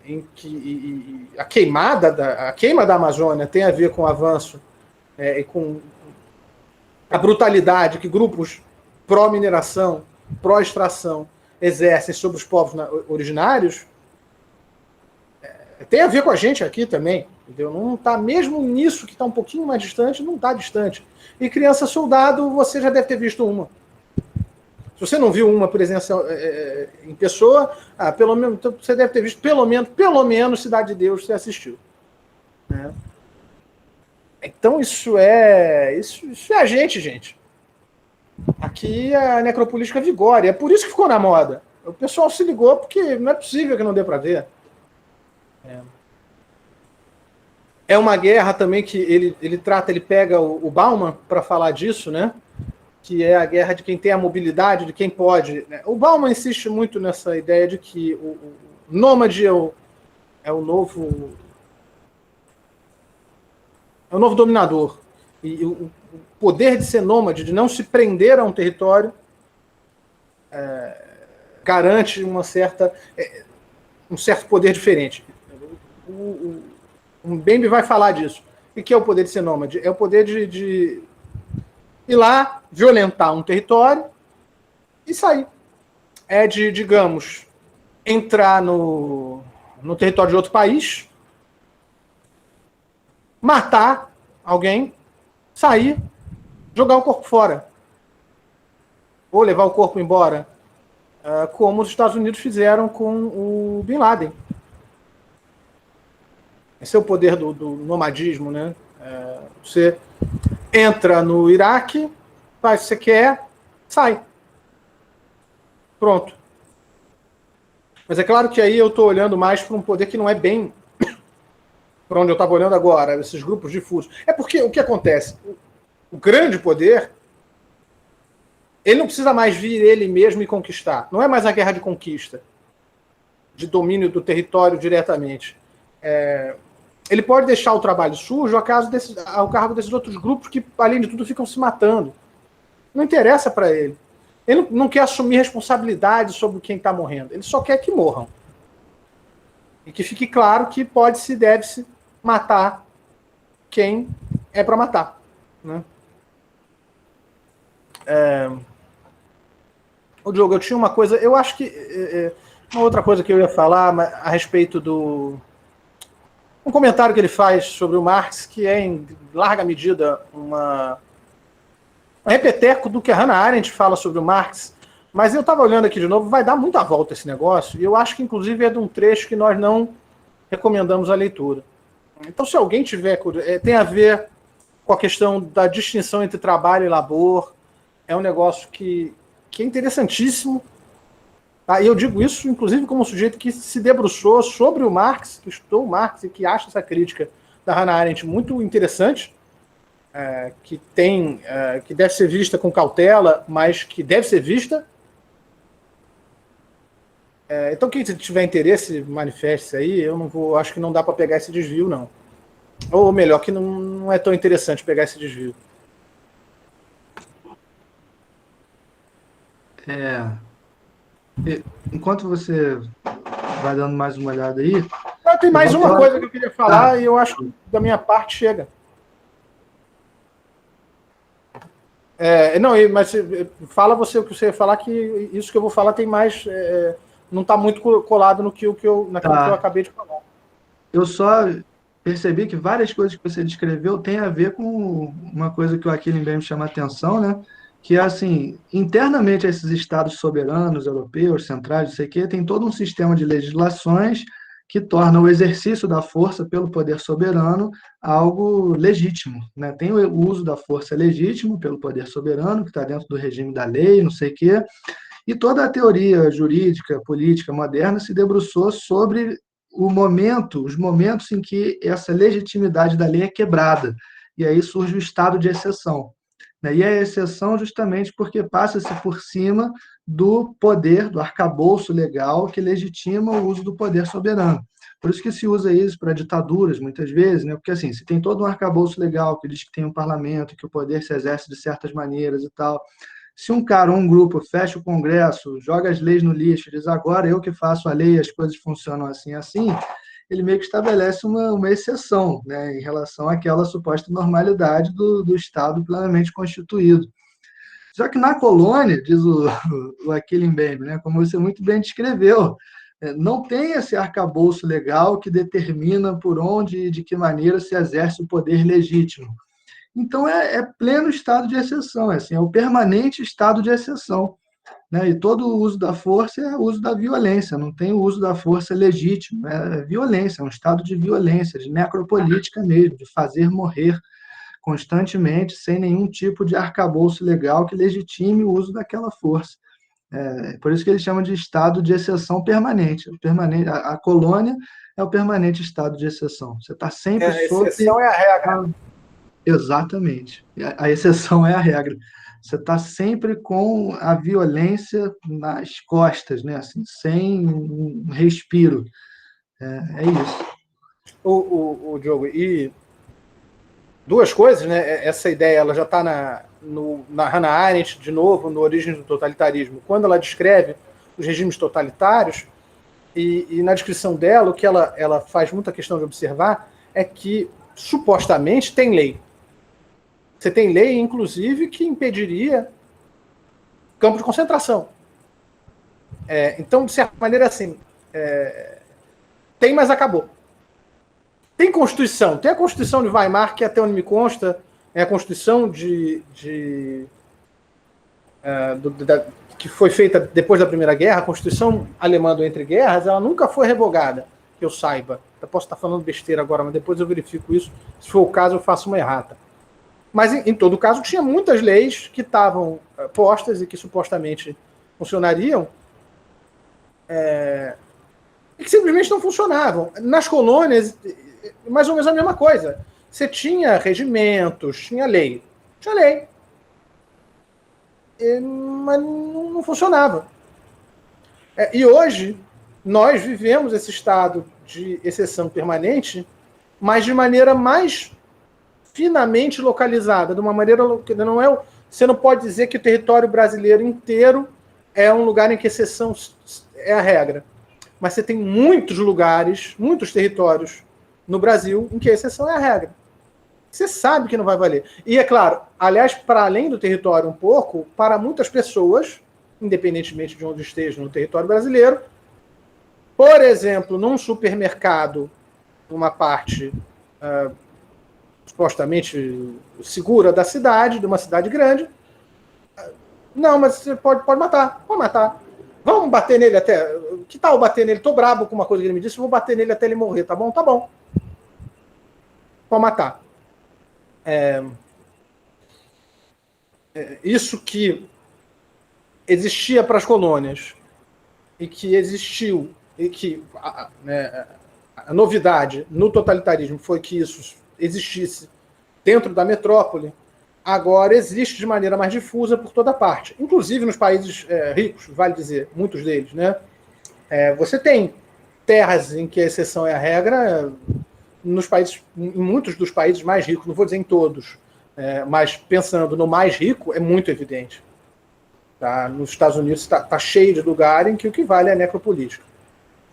em que a queima da Amazônia tem a ver com o avanço e com a brutalidade que grupos pró-mineração, pró-extração exercem sobre os povos originários, tem a ver com a gente aqui também, entendeu? Não está mesmo nisso que está um pouquinho mais distante, não está distante. E criança soldado, você já deve ter visto uma. Se você não viu uma presença em pessoa, pelo menos você deve ter visto pelo menos Cidade de Deus você assistiu. Né? Então isso é a gente. Aqui a necropolítica vigora, e é por isso que ficou na moda. O pessoal se ligou porque não é possível que não dê para ver. É uma guerra também que ele pega o Bauman para falar disso, né? Que é a guerra de quem tem a mobilidade, de quem pode. Né? O Bauman insiste muito nessa ideia de que o nômade é o novo dominador. E o poder de ser nômade, de não se prender a um território, garante um certo poder diferente. O Mbembe vai falar disso. O que é o poder de ser nômade? É o poder de ir lá, violentar um território e sair. é de, digamos, entrar no território de outro país, matar alguém, sair, jogar o corpo fora. Ou levar o corpo embora. Como os Estados Unidos fizeram com o Bin Laden. Esse é o poder do nomadismo, né? Você entra no Iraque, faz o que você quer, sai. Pronto. Mas é claro que aí eu estou olhando mais para um poder que não é bem para onde eu estava olhando agora, esses grupos difusos. É porque o que acontece? O grande poder, ele não precisa mais vir ele mesmo e conquistar. Não é mais a guerra de conquista, de domínio do território diretamente. Ele pode deixar o trabalho sujo ao cargo desses outros grupos que, além de tudo, ficam se matando. Não interessa para ele. Ele não quer assumir responsabilidade sobre quem está morrendo. Ele só quer que morram. E que fique claro que pode-se e deve-se matar quem é para matar. Né? O Diogo, eu tinha uma coisa... Eu acho que... uma outra coisa que eu ia falar a respeito do... Um comentário que ele faz sobre o Marx, que é, em larga medida, um repeteco do que a Hannah Arendt fala sobre o Marx, mas eu estava olhando aqui de novo, vai dar muita volta esse negócio, e eu acho que, inclusive, é de um trecho que nós não recomendamos a leitura. Então, se alguém tiver... tem a ver com a questão da distinção entre trabalho e labor, é um negócio que é interessantíssimo. E eu digo isso, inclusive, como um sujeito que se debruçou sobre o Marx, que estudou o Marx e que acha essa crítica da Hannah Arendt muito interessante, que deve ser vista com cautela, mas que deve ser vista. Então, quem tiver interesse, manifeste-se aí. Eu não vou, acho que não dá para pegar esse desvio, não. Ou melhor, que não é tão interessante pegar esse desvio. Enquanto você vai dando mais uma olhada aí... Tem mais uma coisa que eu queria falar e eu acho que da minha parte chega. Mas fala você o que você ia falar, que isso que eu vou falar tem mais... não está muito colado naquilo que eu acabei de falar. Eu só percebi que várias coisas que você descreveu têm a ver com uma coisa que o Achille Mbembe chama a atenção, né? Que é assim, internamente esses estados soberanos, europeus, centrais, não sei o quê, tem todo um sistema de legislações que torna o exercício da força pelo poder soberano algo legítimo, né? Tem o uso da força legítimo pelo poder soberano, que está dentro do regime da lei, não sei o quê, e toda a teoria jurídica, política moderna se debruçou sobre os momentos em que essa legitimidade da lei é quebrada, e aí surge o estado de exceção. E a exceção justamente porque passa-se por cima do poder, do arcabouço legal que legitima o uso do poder soberano. Por isso que se usa isso para ditaduras, muitas vezes, né? Porque assim, se tem todo um arcabouço legal que diz que tem um parlamento, que o poder se exerce de certas maneiras e tal, se um cara ou um grupo fecha o Congresso, joga as leis no lixo, diz agora eu que faço a lei, as coisas funcionam assim, ele meio que estabelece uma exceção, né, em relação àquela suposta normalidade do Estado plenamente constituído. Só que na colônia, diz o Achille Mbembe, né, como você muito bem descreveu, não tem esse arcabouço legal que determina por onde e de que maneira se exerce o poder legítimo. Então, é pleno estado de exceção, é o permanente estado de exceção. Né? E todo o uso da força é o uso da violência, não tem o uso da força legítimo, é violência, é um estado de violência, de necropolítica mesmo, de fazer morrer constantemente, sem nenhum tipo de arcabouço legal que legitime o uso daquela força. Por isso que eles chamam de estado de exceção permanente. A colônia é o permanente estado de exceção. Você está sempre sob... A exceção é a regra. Exatamente. A exceção é a regra. Você está sempre com a violência nas costas, né? Assim, sem um respiro. É isso. O Diogo, e duas coisas, né? Essa ideia ela já está na Hannah Arendt, de novo, no Origem do Totalitarismo, quando ela descreve os regimes totalitários, e na descrição dela, o que ela faz muita questão de observar é que, supostamente, tem lei. Você tem lei, inclusive, que impediria campo de concentração. Então, de certa maneira, assim, tem, mas acabou. Tem Constituição. Tem a Constituição de Weimar, que até onde me consta, é a Constituição que foi feita depois da Primeira Guerra. A Constituição alemã do Entre Guerras, ela nunca foi revogada, que eu saiba. Eu posso estar falando besteira agora, mas depois eu verifico isso. Se for o caso, eu faço uma errata. Mas, em todo caso, tinha muitas leis que estavam postas e que supostamente funcionariam, e que simplesmente não funcionavam. Nas colônias, mais ou menos a mesma coisa. Você tinha regimentos, tinha lei. Tinha lei. Mas não funcionava. E hoje, nós vivemos esse estado de exceção permanente, mas de maneira mais finamente localizada, de uma maneira que não é. Você não pode dizer que o território brasileiro inteiro é um lugar em que exceção é a regra. Mas você tem muitos lugares, muitos territórios no Brasil em que a exceção é a regra. Você sabe que não vai valer. E é claro, aliás, para além do território um pouco, para muitas pessoas, independentemente de onde esteja no território brasileiro, por exemplo, num supermercado, uma parte supostamente segura da cidade, de uma cidade grande, não, mas você pode matar. Pode matar. Vamos bater nele até... Que tal bater nele? Tô brabo com uma coisa que ele me disse, vou bater nele até ele morrer, tá bom? Tá bom. Pode matar. Isso que existia para as colônias e que existiu, e que a novidade no totalitarismo foi que isso existisse dentro da metrópole, agora existe de maneira mais difusa por toda parte, inclusive nos países ricos, vale dizer, muitos deles, né? Você tem terras em que a exceção é a regra, em muitos dos países mais ricos, não vou dizer em todos, mas pensando no mais rico, é muito evidente. Tá? Nos Estados Unidos está cheio de lugar em que o que vale é a necropolítica.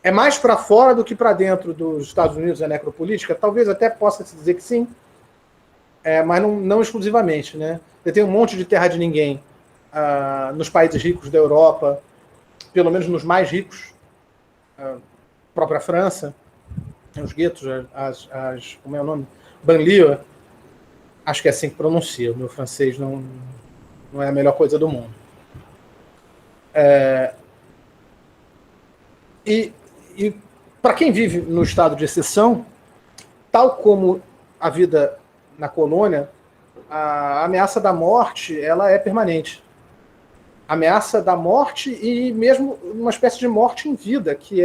É mais para fora do que para dentro dos Estados Unidos a necropolítica? Talvez até possa se dizer que sim, mas não exclusivamente. Né? Você tem um monte de terra de ninguém nos países ricos da Europa, pelo menos nos mais ricos, própria França, os guetos, como é o nome? Banlieue, acho que é assim que pronuncia. O meu francês não é a melhor coisa do mundo. E para quem vive no estado de exceção, tal como a vida na colônia, a ameaça da morte ela é permanente. A ameaça da morte e mesmo uma espécie de morte em vida, que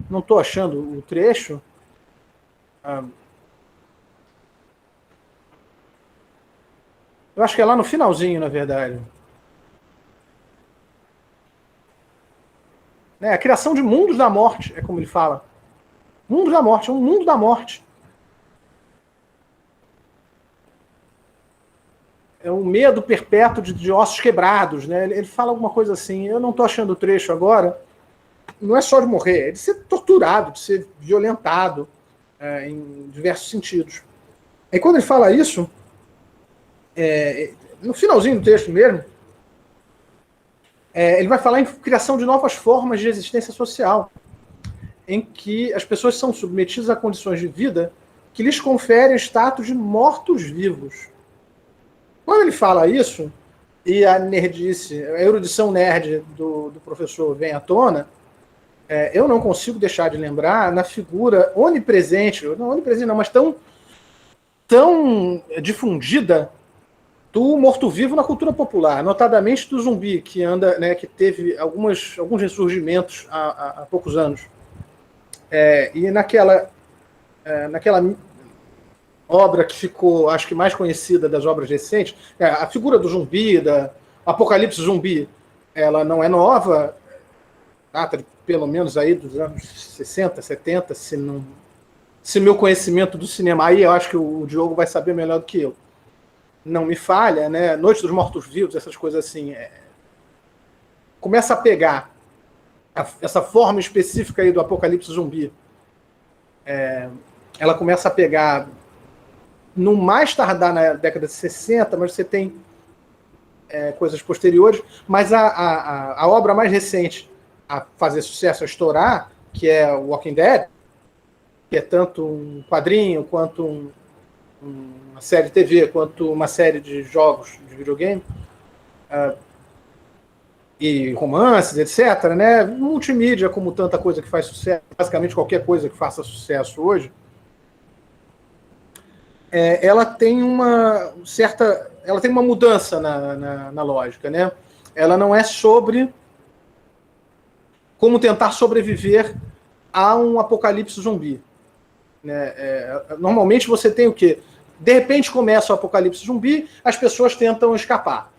não estou achando o trecho. Eu acho que é lá no finalzinho, na verdade. A criação de mundos da morte, é como ele fala. Mundos da morte, é um mundo da morte. É um medo perpétuo de ossos quebrados. Né? Ele fala alguma coisa assim, eu não estou achando o trecho agora. Não é só de morrer, é de ser torturado, de ser violentado em diversos sentidos. E quando ele fala isso, no finalzinho do texto mesmo, ele vai falar em criação de novas formas de existência social, em que as pessoas são submetidas a condições de vida que lhes conferem status de mortos-vivos. Quando ele fala isso, e a nerdice, a erudição nerd do professor vem à tona, eu não consigo deixar de lembrar na figura onipresente, mas tão difundida do morto-vivo na cultura popular, notadamente do zumbi, que que teve alguns ressurgimentos há poucos anos. E naquela obra que ficou, acho que mais conhecida das obras recentes, a figura do zumbi, da Apocalipse Zumbi, ela não é nova, data de pelo menos aí dos anos 60, 70, se meu conhecimento do cinema, aí eu acho que o Diogo vai saber melhor do que eu, não me falha, né? Noite dos Mortos-Vivos, essas coisas assim, começa a pegar essa forma específica aí do Apocalipse Zumbi, ela começa a pegar no mais tardar na década de 60, mas você tem coisas posteriores, mas a obra mais recente a fazer sucesso, a estourar, que é o Walking Dead, que é tanto um quadrinho, quanto uma série de TV, quanto uma série de jogos de videogame, e romances, etc., né? Multimídia, como tanta coisa que faz sucesso, basicamente qualquer coisa que faça sucesso hoje, ela tem uma mudança na lógica, né? Ela não é sobre como tentar sobreviver a um apocalipse zumbi, né? Normalmente você tem o quê? De repente começa o apocalipse zumbi, as pessoas tentam escapar.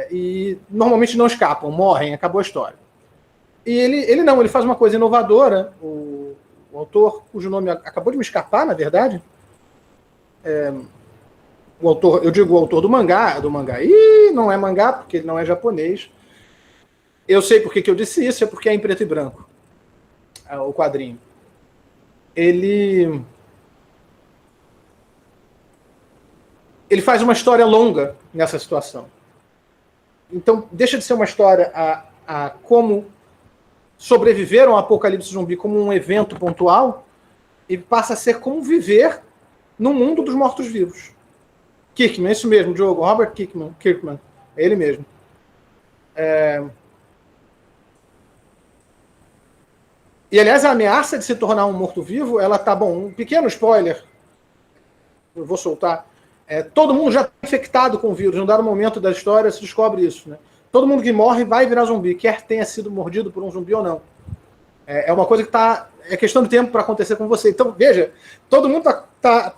E normalmente não escapam, morrem, acabou a história. E ele faz uma coisa inovadora, o autor, cujo nome acabou de me escapar, na verdade, o autor do mangá, e não é mangá, porque ele não é japonês. Eu sei por que eu disse isso, é porque é em preto e branco, o quadrinho. Ele faz uma história longa nessa situação. Então, deixa de ser uma história a como sobreviver a um apocalipse zumbi como um evento pontual e passa a ser como viver no mundo dos mortos-vivos. Kirkman, isso mesmo, Diogo, Robert Kirkman, é ele mesmo. E, aliás, a ameaça de se tornar um morto-vivo, ela tá bom. Um pequeno spoiler, eu vou soltar. Todo mundo já está infectado com o vírus. Num dado momento da história se descobre isso, né? Todo mundo que morre vai virar zumbi, quer tenha sido mordido por um zumbi ou não. É uma coisa que é questão de tempo para acontecer com você. Então, veja, todo mundo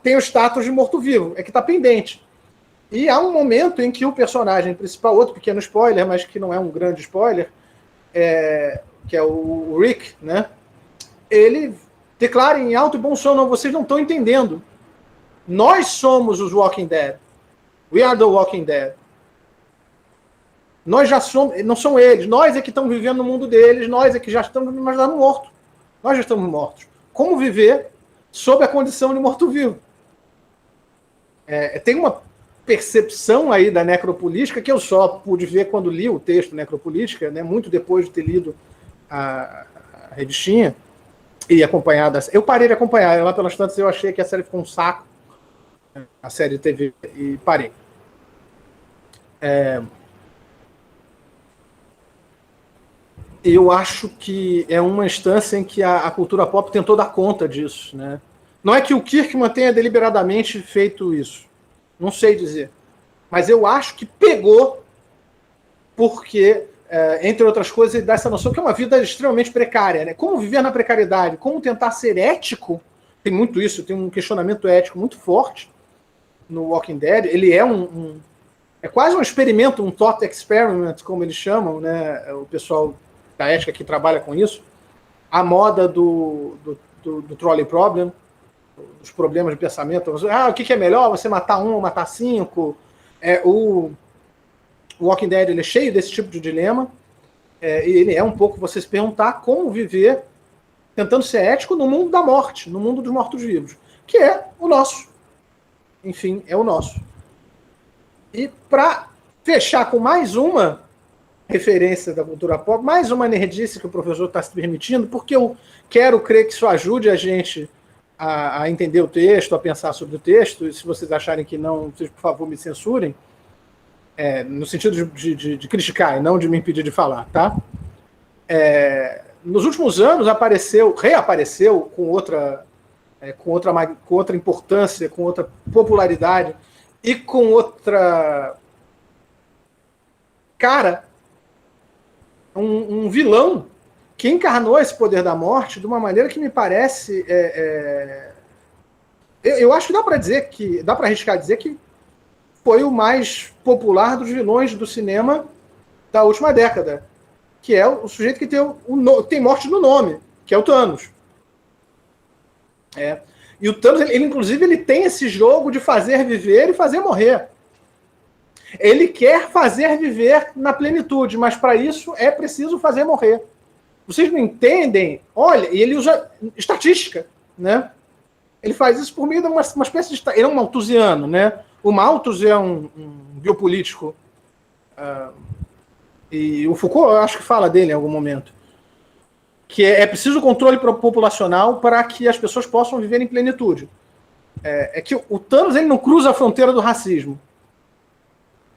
tem o status de morto-vivo, é que está pendente. E há um momento em que o personagem principal, outro pequeno spoiler, mas que não é um grande spoiler, que é o Rick, né? Ele declara em alto e bom som: não, vocês não estão entendendo. Nós somos os Walking Dead. We are the Walking Dead. Nós já somos, não são eles. Nós é que estamos vivendo no mundo deles. Nós é que já estamos mortos. Nós já estamos mortos. Como viver sob a condição de morto-vivo? Tem uma percepção aí da necropolítica que eu só pude ver quando li o texto Necropolítica, né, muito depois de ter lido a revistinha e acompanhado. Eu parei de acompanhar. Lá pelas tantas eu achei que a série ficou um saco, a série de TV, e parei. Eu acho que é uma instância em que a cultura pop tentou dar conta disso, né? Não é que o Kirkman tenha deliberadamente feito isso, não sei dizer, mas eu acho que pegou porque, entre outras coisas, ele dá essa noção que é uma vida extremamente precária, né? Como viver na precariedade, como tentar ser ético, tem muito isso, tem um questionamento ético muito forte no Walking Dead. Ele é quase um experimento, um thought experiment, como eles chamam, né? O pessoal da ética que trabalha com isso, a moda do trolley problem, dos problemas de pensamento. O que é melhor, você matar um ou matar 5? O Walking Dead, ele é cheio desse tipo de dilema, e ele é um pouco você se perguntar como viver tentando ser ético no mundo da morte, no mundo dos mortos-vivos, que é o nosso. Enfim, é o nosso. E para fechar com mais uma referência da cultura pop, mais uma nerdice que o professor está se permitindo, porque eu quero crer que isso ajude a gente a entender o texto, a pensar sobre o texto, e se vocês acharem que não, vocês, por favor, me censurem, no sentido de criticar e não de me impedir de falar, tá? Nos últimos anos reapareceu com outra importância, com outra popularidade e com outra cara, um vilão que encarnou esse poder da morte de uma maneira que me parece... eu acho que dá para arriscar dizer que foi o mais popular dos vilões do cinema da última década, que é o sujeito que tem morte no nome, que é o Thanos. E o Thanos, inclusive, ele tem esse jogo de fazer viver e fazer morrer. Ele quer fazer viver na plenitude, mas para isso é preciso fazer morrer. Vocês não entendem? Olha, e ele usa estatística, né? Ele faz isso por meio de uma espécie de... Ele é um malthusiano, né? O Malthus é um biopolítico e o Foucault, eu acho que fala dele em algum momento, que é preciso controle populacional para que as pessoas possam viver em plenitude. É que o Thanos ele não cruza a fronteira do racismo.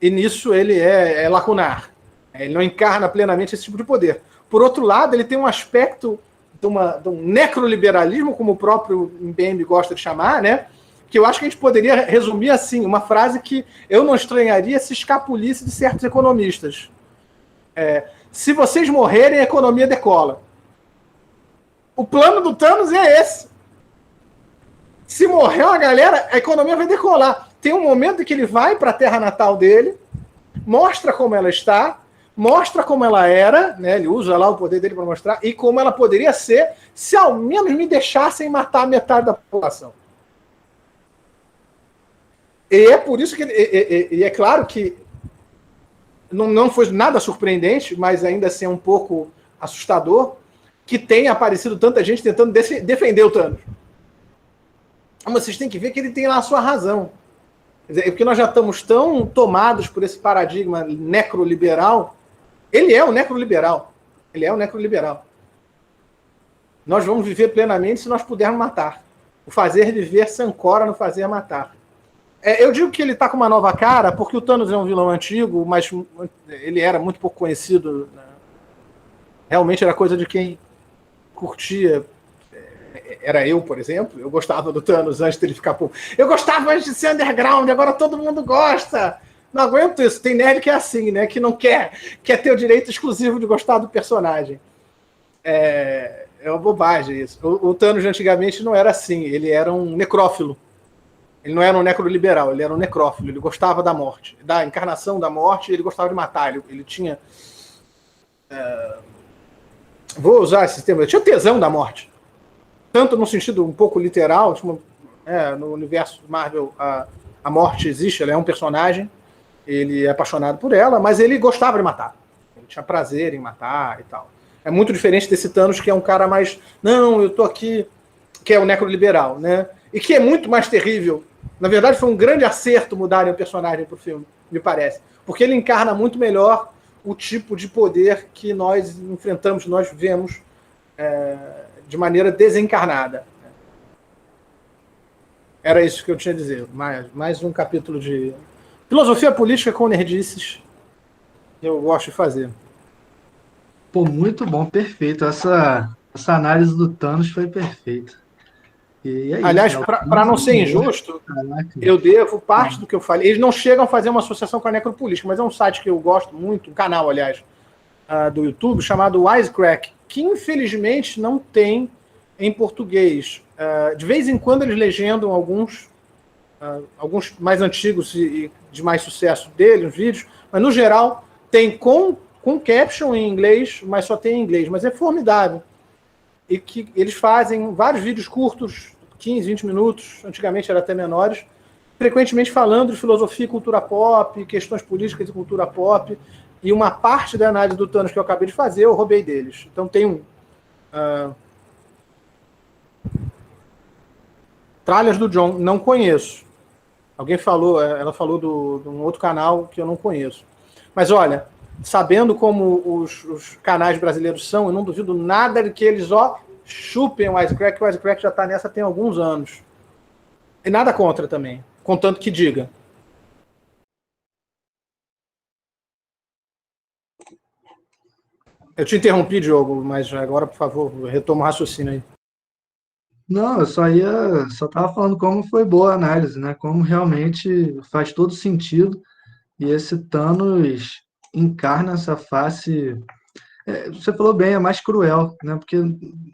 E nisso ele é lacunar. Ele não encarna plenamente esse tipo de poder. Por outro lado, ele tem um aspecto de um necroliberalismo, como o próprio Mbembe gosta de chamar, né? Que eu acho que a gente poderia resumir assim, uma frase que eu não estranharia se escapulisse de certos economistas. Se vocês morrerem, a economia decola. O plano do Thanos é esse. Se morrer uma galera, a economia vai decolar. Tem um momento em que ele vai para a terra natal dele, mostra como ela está, mostra como ela era, né? Ele usa lá o poder dele para mostrar, e como ela poderia ser se ao menos me deixassem matar metade da população. E é por isso que e é claro que não foi nada surpreendente, mas ainda assim é um pouco assustador que tenha aparecido tanta gente tentando defender o Thanos. Mas vocês têm que ver que ele tem lá a sua razão. Quer dizer, porque nós já estamos tão tomados por esse paradigma necroliberal. Ele é o necroliberal. Ele é o necroliberal. Nós vamos viver plenamente se nós pudermos matar. O fazer viver se ancora no fazer matar. Eu digo que ele está com uma nova cara, porque o Thanos é um vilão antigo, mas ele era muito pouco conhecido. Né? Realmente era coisa de quem curtia. Era eu, por exemplo. Eu gostava do Thanos antes dele ficar... Eu gostava antes de ser underground, agora todo mundo gosta. Não aguento isso. Tem nerd que é assim, né? Que não quer ter o direito exclusivo de gostar do personagem. É uma bobagem isso. O Thanos antigamente não era assim. Ele era um necrófilo. Ele não era um necroliberal, ele era um necrófilo. Ele gostava da morte, da encarnação da morte, ele gostava de matar. Ele tinha... Vou usar esse termo. Ele tinha tesão da morte. Tanto no sentido um pouco literal, tipo, no universo Marvel, a morte existe, ela é um personagem, ele é apaixonado por ela, mas ele gostava de matar. Ele tinha prazer em matar e tal. É muito diferente desse Thanos, que é um cara mais... Não, eu tô aqui... Que é o necroliberal, né? E que é muito mais terrível. Na verdade, foi um grande acerto mudarem o personagem pro filme, me parece. Porque ele encarna muito melhor o tipo de poder que nós enfrentamos, nós vemos de maneira desencarnada. Era isso que eu tinha a dizer. Mais um capítulo de filosofia política com nerdices que eu gosto de fazer. Pô, muito bom, perfeito. Essa análise do Thanos foi perfeita. E é aliás, isso, né? Para não ser injusto, eu devo parte do que eu falei. Eles não chegam a fazer uma associação com a necropolítica, mas é um site que eu gosto muito, um canal, aliás, do YouTube, chamado Wisecrack, que infelizmente não tem em português. De vez em quando eles legendam alguns mais antigos e de mais sucesso deles, os vídeos, mas no geral tem com caption em inglês, mas só tem em inglês. Mas é formidável. E que eles fazem vários vídeos curtos, 15, 20 minutos, antigamente era até menores, frequentemente falando de filosofia e cultura pop, questões políticas e cultura pop, e uma parte da análise do Thanos que eu acabei de fazer, eu roubei deles. Então tem Tralhas do John, não conheço. Alguém falou, ela falou de um outro canal que eu não conheço. Mas olha, sabendo como os canais brasileiros são, eu não duvido nada de que eles chupem o Wisecrack. O Wisecrack já está nessa tem alguns anos. E nada contra também, contanto que diga. Eu te interrompi, Diogo, mas agora, por favor, retoma o raciocínio aí. Não, eu só estava falando como foi boa a análise, né? Como realmente faz todo sentido. E esse Thanos encarna essa face. Você falou bem, é mais cruel, né? Porque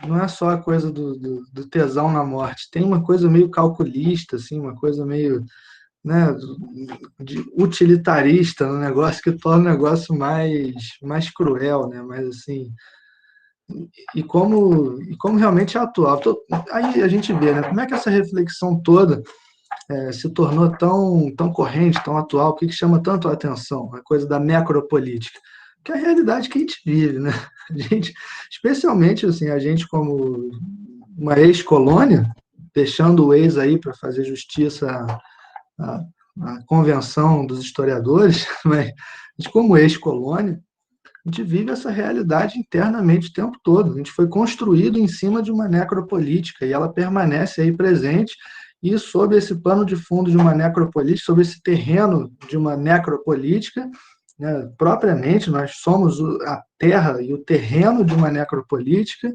não é só a coisa do tesão na morte. Tem uma coisa meio calculista, assim, uma coisa meio, né, de utilitarista no negócio que torna o negócio mais cruel, né? Mas assim. E como realmente é atual. Aí a gente vê, né? Como é que essa reflexão toda se tornou tão corrente, tão atual, o que chama tanto a atenção, a coisa da necropolítica, que é a realidade que a gente vive, né? A gente, especialmente assim, a gente como uma ex-colônia, deixando o ex aí para fazer justiça a convenção dos historiadores, mas como ex-colônia, a gente vive essa realidade internamente o tempo todo. A gente foi construído em cima de uma necropolítica e ela permanece aí presente, e sob esse pano de fundo de uma necropolítica, sobre esse terreno de uma necropolítica, né, propriamente, nós somos a terra e o terreno de uma necropolítica.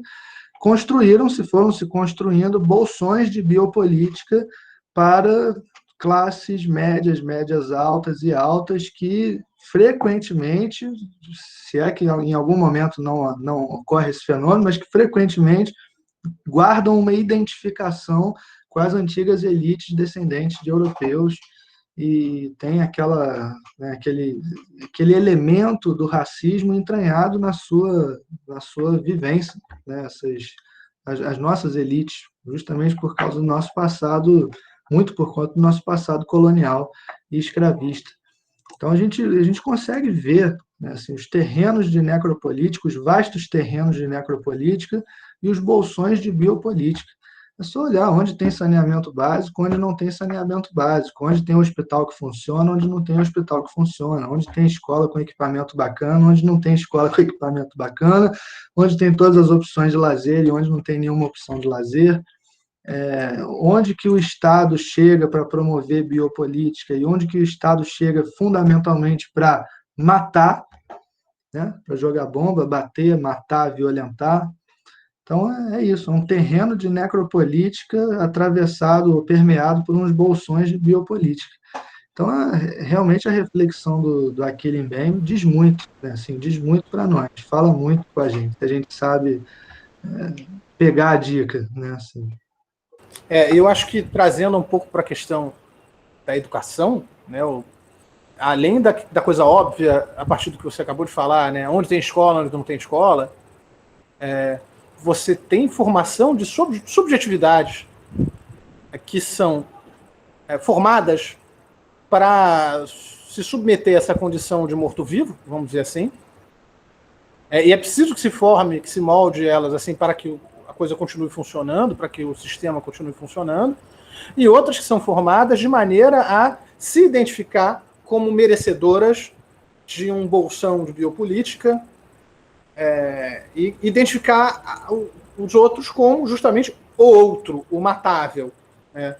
Foram se construindo bolsões de biopolítica para classes médias, médias altas e altas, que frequentemente, se é que em algum momento não ocorre esse fenômeno, mas que frequentemente guardam uma identificação com as antigas elites descendentes de europeus, e tem né, aquele elemento do racismo entranhado na sua vivência, né? As nossas elites, justamente por causa do nosso passado, muito por conta do nosso passado colonial e escravista. Então a gente consegue ver, né, assim, os terrenos de necropolítica, os vastos terrenos de necropolítica e os bolsões de biopolítica. É só olhar onde tem saneamento básico, onde não tem saneamento básico, onde tem um hospital que funciona, onde não tem um hospital que funciona, onde tem escola com equipamento bacana, onde não tem escola com equipamento bacana, onde tem todas as opções de lazer e onde não tem nenhuma opção de lazer, onde que o Estado chega para promover biopolítica e onde que o Estado chega fundamentalmente para matar, né, para jogar bomba, bater, matar, violentar. Então, é isso, é um terreno de necropolítica atravessado, ou permeado por uns bolsões de biopolítica. Então, realmente a reflexão do Achille Mbembe diz muito, né? Assim, diz muito para nós, fala muito com a gente sabe pegar a dica, né? Assim. Eu acho que trazendo um pouco para a questão da educação, né, além da coisa óbvia, a partir do que você acabou de falar, né, onde tem escola, onde não tem escola, você tem informação de subjetividades que são formadas para se submeter a essa condição de morto-vivo, vamos dizer assim, e é preciso que se forme, que se molde elas assim para que a coisa continue funcionando, para que o sistema continue funcionando, e outras que são formadas de maneira a se identificar como merecedoras de um bolsão de biopolítica, e identificar os outros como justamente o outro, o matável. Né?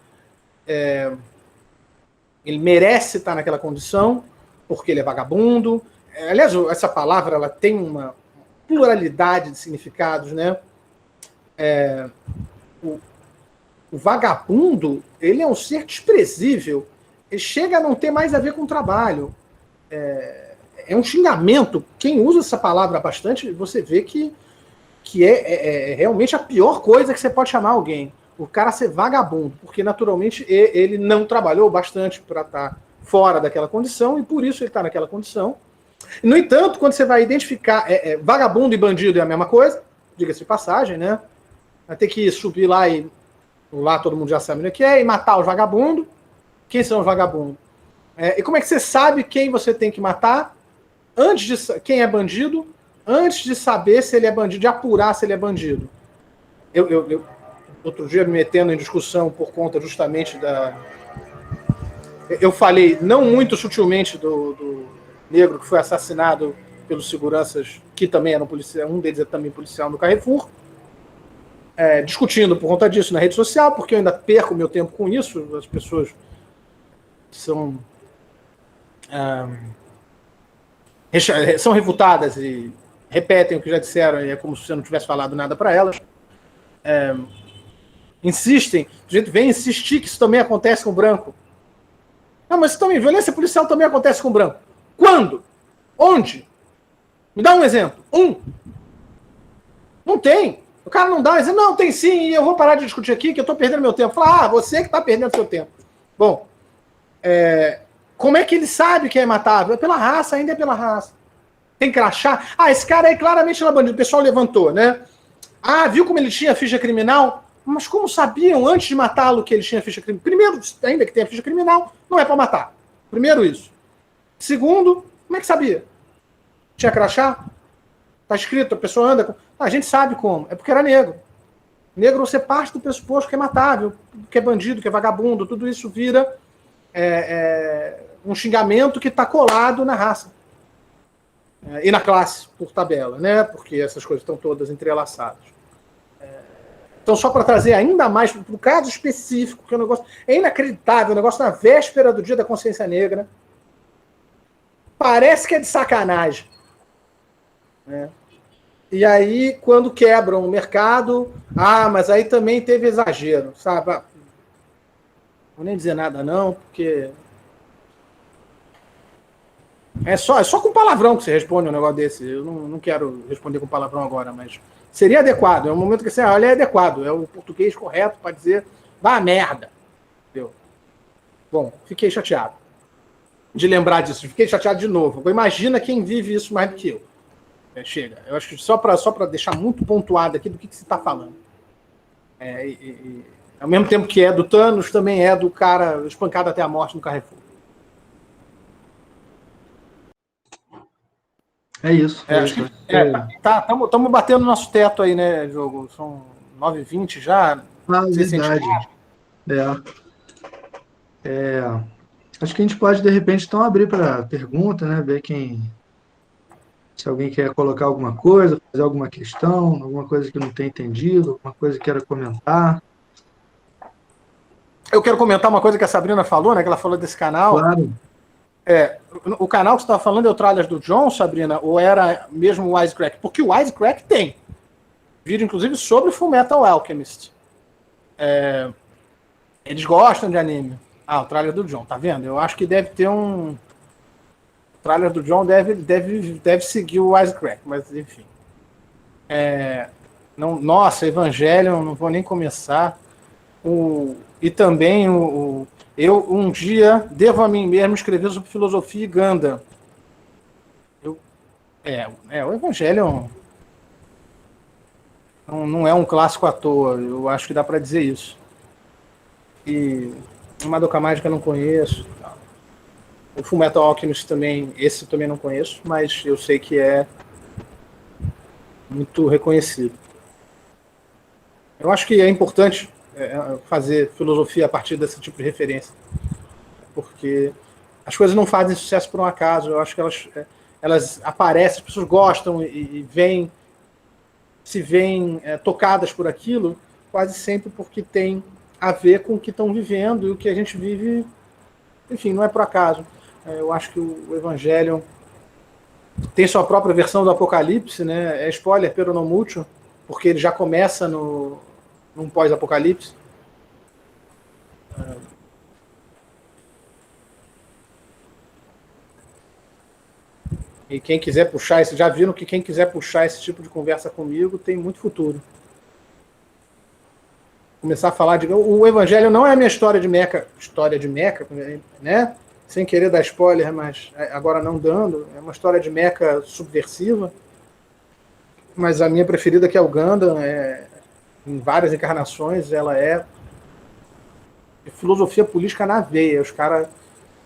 Ele merece estar naquela condição porque ele é vagabundo. Aliás, essa palavra ela tem uma pluralidade de significados, né? O vagabundo, ele é um ser desprezível. Ele chega a não ter mais a ver com o trabalho. É um xingamento. Quem usa essa palavra bastante, você vê que é realmente a pior coisa que você pode chamar alguém. O cara ser vagabundo, porque naturalmente ele não trabalhou bastante para estar fora daquela condição e por isso ele está naquela condição. No entanto, quando você vai identificar vagabundo e bandido é a mesma coisa, diga-se de passagem, né? Vai ter que subir lá e lá todo mundo já sabe o que é, e matar os vagabundos. Quem são os vagabundos? E como é que você sabe quem você tem que matar? Quem é bandido? Antes de saber se ele é bandido, de apurar se ele é bandido. Eu outro dia me metendo em discussão por conta justamente eu falei, não muito sutilmente, do negro que foi assassinado pelos seguranças, que também eram policiais, um deles é também policial no Carrefour, discutindo por conta disso na rede social, porque eu ainda perco meu tempo com isso, as pessoas são refutadas e repetem o que já disseram, e é como se você não tivesse falado nada para elas. Insistem, a gente vem insistir que isso também acontece com o branco. Não, mas também, violência policial também acontece com o branco. Quando? Onde? Me dá um exemplo. Não tem. O cara não dá um exemplo. Não, tem sim, e eu vou parar de discutir aqui, que eu estou perdendo meu tempo. Fala, você que está perdendo seu tempo. Bom, como é que ele sabe que é imatável? É pela raça, ainda é pela raça. Tem crachá. Esse cara aí claramente não é bandido. O pessoal levantou, né? Viu como ele tinha ficha criminal? Mas como sabiam antes de matá-lo que ele tinha ficha criminal? Primeiro, ainda que tenha ficha criminal, não é para matar. Primeiro isso. Segundo, como é que sabia? Tinha crachá? Tá escrito, a pessoa anda com... A gente sabe como. É porque era negro. Negro, você parte do pressuposto que é matável, que é bandido, que é vagabundo, tudo isso vira um xingamento que está colado na raça e na classe, por tabela, né? Porque essas coisas estão todas entrelaçadas. Então, só para trazer ainda mais para o caso específico, que o negócio é inacreditável, o negócio na véspera do Dia da Consciência Negra, parece que é de sacanagem, né? E aí, quando quebram o mercado, mas aí também teve exagero, sabe? Não vou nem dizer nada não, porque é só com palavrão que você responde um negócio desse. Eu não quero responder com palavrão agora, mas seria adequado. É um momento que você olha, é adequado. É o português correto para dizer, vá a merda. Entendeu? Bom, fiquei chateado de lembrar disso. Fiquei chateado de novo. Imagina quem vive isso mais do que eu. Chega. Eu acho que só para deixar muito pontuado aqui do que você está falando. Ao mesmo tempo que é do Thanos, também é do cara espancado até a morte no Carrefour. É isso. Estamos batendo nosso teto aí, né, Diogo? São 9h20 já. Verdade. Acho que a gente pode, de repente, então abrir para pergunta, né? Ver se alguém quer colocar alguma coisa, fazer alguma questão, alguma coisa que não tenha entendido, alguma coisa que queira comentar. Eu quero comentar uma coisa que a Sabrina falou, né? Que ela falou desse canal. Claro. O canal que você estava falando é o Tralhas do John, Sabrina, ou era mesmo o Wisecrack? Porque o Wisecrack tem vídeo, inclusive, sobre Fullmetal Alchemist. Eles gostam de anime. O Tralhas do John, tá vendo? Eu acho que deve ter um... O Tralhas do John deve seguir o Wisecrack, mas enfim. Nossa, Evangelion, não vou nem começar. E também eu um dia devo a mim mesmo escrever sobre filosofia e Gundam. O Evangelho não é um clássico à toa, eu acho que dá para dizer isso. E o Madoka Mágica eu não conheço. O Fullmetal Alchemist também, esse também não conheço, mas eu sei que é muito reconhecido. Eu acho que é importante fazer filosofia a partir desse tipo de referência, porque as coisas não fazem sucesso por um acaso. Eu acho que elas aparecem, as pessoas gostam e se veem tocadas por aquilo, quase sempre porque tem a ver com o que estão vivendo, e o que a gente vive, enfim, não é por acaso. Eu acho que o Evangelho tem sua própria versão do Apocalipse, né? É spoiler, pero não mucho, porque ele já começa num pós-apocalipse. E quem quiser puxar isso, já viram que quem quiser puxar esse tipo de conversa comigo tem muito futuro. Começar a falar o Evangelho não é a minha história de Meca, né? Sem querer dar spoiler, mas agora não dando, é uma história de Meca subversiva, mas a minha preferida, que é o Gundam, em várias encarnações, ela é filosofia política na veia. Os caras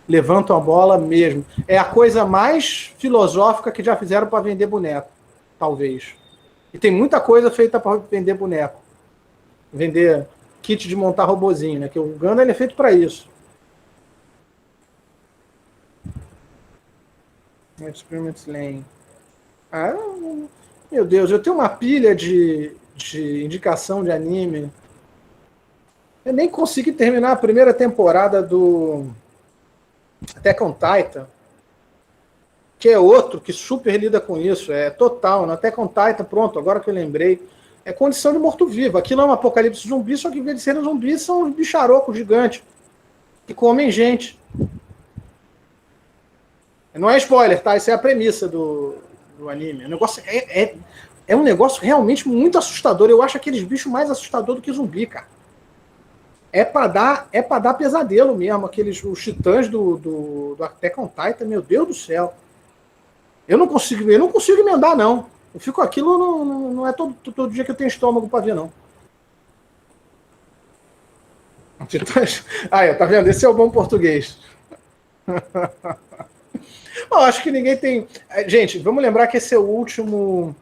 levantam a bola mesmo. É a coisa mais filosófica que já fizeram para vender boneco, talvez. E tem muita coisa feita para vender boneco. Vender kit de montar robozinho, né? Que o Gundam ele é feito para isso. Experiment Lane. Meu Deus, eu tenho uma pilha de indicação de anime. Eu nem consegui terminar a primeira temporada do Attack on Titan, que é outro que super lida com isso. É total. No Attack on Titan, pronto, agora que eu lembrei, é condição de morto-vivo. Aquilo é um apocalipse zumbi, só que em vez de serem zumbis, são os bicharocos gigantes que comem gente. Não é spoiler, tá? Isso é a premissa do anime. O negócio é um negócio realmente muito assustador. Eu acho aqueles bichos mais assustadores do que zumbi, cara. É pra dar pesadelo mesmo. Os titãs do Attack on Titan, meu Deus do céu. Eu não consigo emendar, não. Eu fico aquilo, não é todo dia que eu tenho estômago pra ver, não. Titãs. Tá vendo? Esse é o bom português. Eu acho que ninguém tem. Gente, vamos lembrar que esse é o último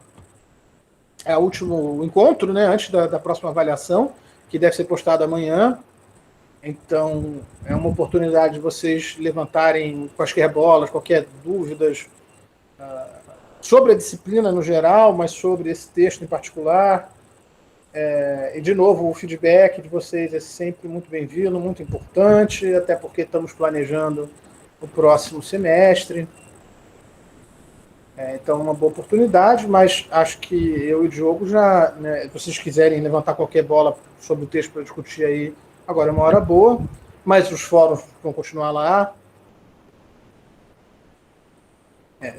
encontro, né? Antes da próxima avaliação, que deve ser postado amanhã. Então, é uma oportunidade de vocês levantarem quaisquer bolas, qualquer dúvidas sobre a disciplina no geral, mas sobre esse texto em particular. E, de novo, o feedback de vocês é sempre muito bem-vindo, muito importante, até porque estamos planejando o próximo semestre. Então, é uma boa oportunidade, mas acho que eu e o Diogo já, né, se vocês quiserem levantar qualquer bola sobre o texto para discutir aí, agora é uma hora boa, mas os fóruns vão continuar lá.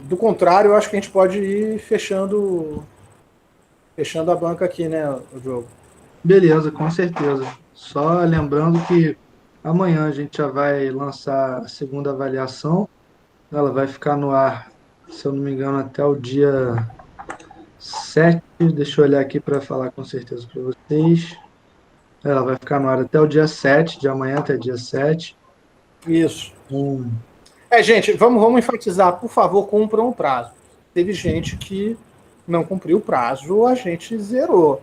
Do contrário, eu acho que a gente pode ir fechando a banca aqui, né, o Diogo? Beleza, com certeza. Só lembrando que amanhã a gente já vai lançar a segunda avaliação. Ela vai ficar no ar, se eu não me engano, até o dia 7. Deixa eu olhar aqui para falar com certeza para vocês. Ela vai ficar no ar até o dia 7, de amanhã até dia 7. Isso. Um... Gente, vamos enfatizar, por favor, cumpram o prazo. Teve gente que não cumpriu o prazo, a gente zerou.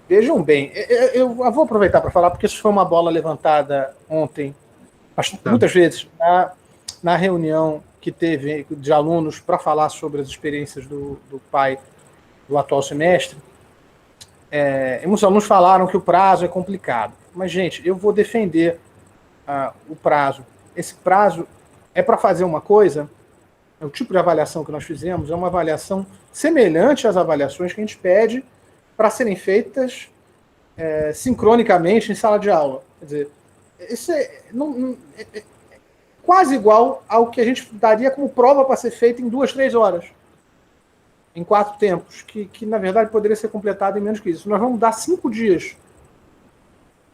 Vejam bem, eu vou aproveitar para falar, porque isso foi uma bola levantada ontem, muitas vezes, na reunião que teve de alunos para falar sobre as experiências do pai do atual semestre. Muitos alunos falaram que o prazo é complicado. Mas, gente, eu vou defender o prazo. Esse prazo é para fazer uma coisa, o tipo de avaliação que nós fizemos é uma avaliação semelhante às avaliações que a gente pede para serem feitas sincronicamente em sala de aula. Quer dizer, isso é quase igual ao que a gente daria como prova para ser feita em 2, 3 horas. Em 4 tempos, que na verdade poderia ser completado em menos que isso. Nós vamos dar 5 dias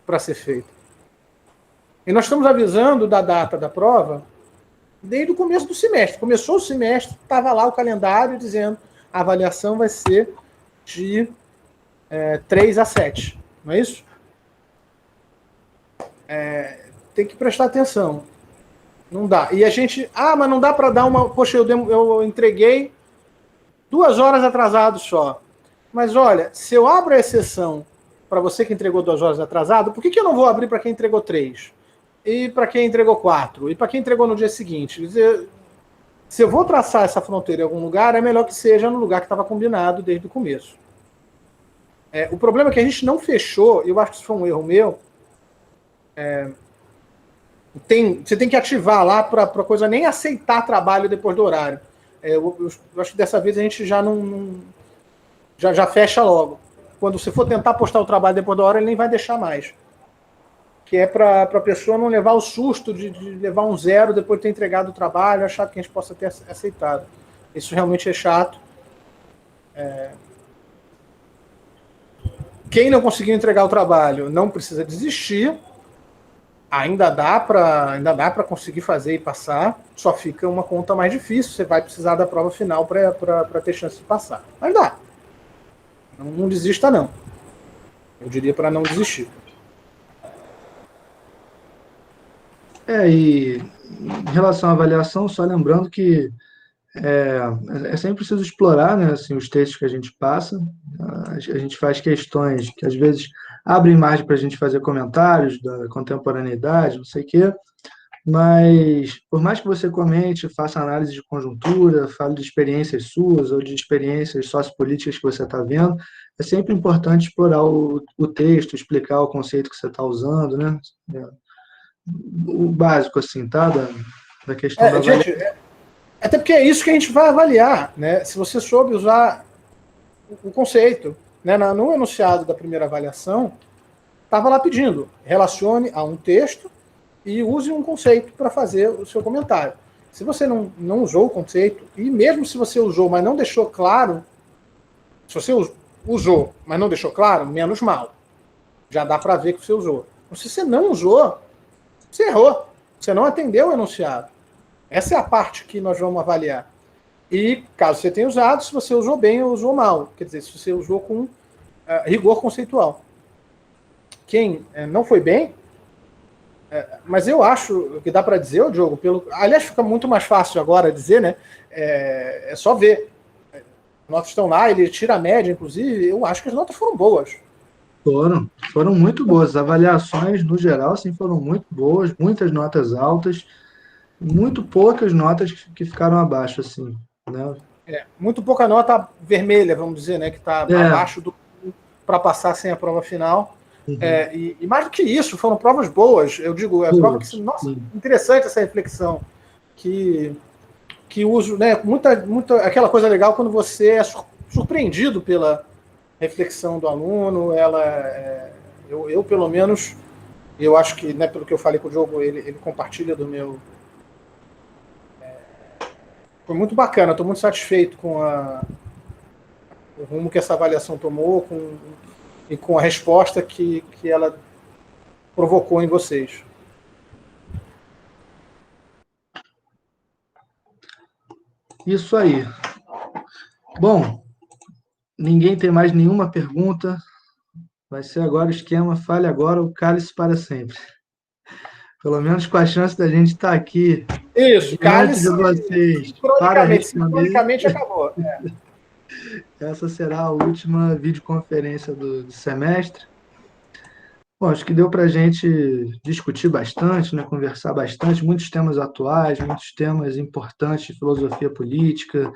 para ser feito. E nós estamos avisando da data da prova desde o começo do semestre. Começou o semestre, estava lá o calendário dizendo a avaliação vai ser de 3 a 7. Não é isso? Tem que prestar atenção. Não dá. E a gente... mas não dá para dar uma... Poxa, eu entreguei 2 horas atrasado só. Mas olha, se eu abro a exceção para você que entregou 2 horas atrasado, por que eu não vou abrir para quem entregou 3? E para quem entregou 4? E para quem entregou no dia seguinte? Quer dizer, se eu vou traçar essa fronteira em algum lugar, é melhor que seja no lugar que estava combinado desde o começo. O problema é que a gente não fechou, e eu acho que isso foi um erro meu, você tem que ativar lá para a coisa nem aceitar trabalho depois do horário. Eu acho que dessa vez a gente já já fecha logo. Quando você for tentar postar o trabalho depois da hora, ele nem vai deixar mais. Que é para a pessoa não levar o susto de levar um 0 depois de ter entregado o trabalho, achar que a gente possa ter aceitado. Isso realmente é chato. Quem não conseguiu entregar o trabalho não precisa desistir. Ainda dá para conseguir fazer e passar, só fica uma conta mais difícil. Você vai precisar da prova final para ter chance de passar. Mas dá. Não desista, não. Eu diria para não desistir. E em relação à avaliação, só lembrando que é sempre preciso explorar, né, assim, os textos que a gente passa. A gente faz questões que às vezes abrem margem para a gente fazer comentários da contemporaneidade, não sei o quê, mas por mais que você comente, faça análise de conjuntura, fale de experiências suas ou de experiências sociopolíticas que você está vendo, é sempre importante explorar o texto, explicar o conceito que você está usando, né? O básico, assim, tá? Da questão da gente, até porque é isso que a gente vai avaliar, né? Se você soube usar o conceito, né? No enunciado da primeira avaliação, estava lá pedindo, relacione a um texto e use um conceito para fazer o seu comentário. Se você não usou o conceito, e mesmo se você usou, mas não deixou claro, se você usou, mas não deixou claro, menos mal. Já dá para ver que você usou. Mas se você não usou, você errou. Você não atendeu o enunciado. Essa é a parte que nós vamos avaliar. E, caso você tenha usado, se você usou bem ou usou mal. Quer dizer, se você usou com rigor conceitual. Quem não foi bem, mas eu acho que dá para dizer, Diogo, aliás, fica muito mais fácil agora dizer, né? É só ver. As notas estão lá, ele tira a média, inclusive, eu acho que as notas foram boas. Foram muito boas. As avaliações, no geral, assim, foram muito boas, muitas notas altas, muito poucas notas que ficaram abaixo, assim, né? Muito pouca nota vermelha, vamos dizer, né, que está É, abaixo do para passar sem a prova final. uhum, E mais do que isso, foram provas boas. Eu digo, é prova que, boas, nossa, sim. interessante essa reflexão. Que, que uso, né, muita, aquela coisa legal quando você é surpreendido pela reflexão do aluno. Eu pelo menos, eu acho que, né, pelo que eu falei com o Diogo, ele compartilha do meu. Foi muito bacana, estou muito satisfeito com o rumo que essa avaliação tomou e com a resposta que ela provocou em vocês. Isso aí. Bom, ninguém tem mais nenhuma pergunta. Vai ser agora o esquema, fale agora, o cálice para sempre. Pelo menos com a chance da gente estar aqui Isso, diante de cálice vocês para responder. sincronicamente acabou. Essa será a última videoconferência do semestre. Bom, acho que deu para a gente discutir bastante, né, conversar bastante, muitos temas atuais, muitos temas importantes de filosofia política,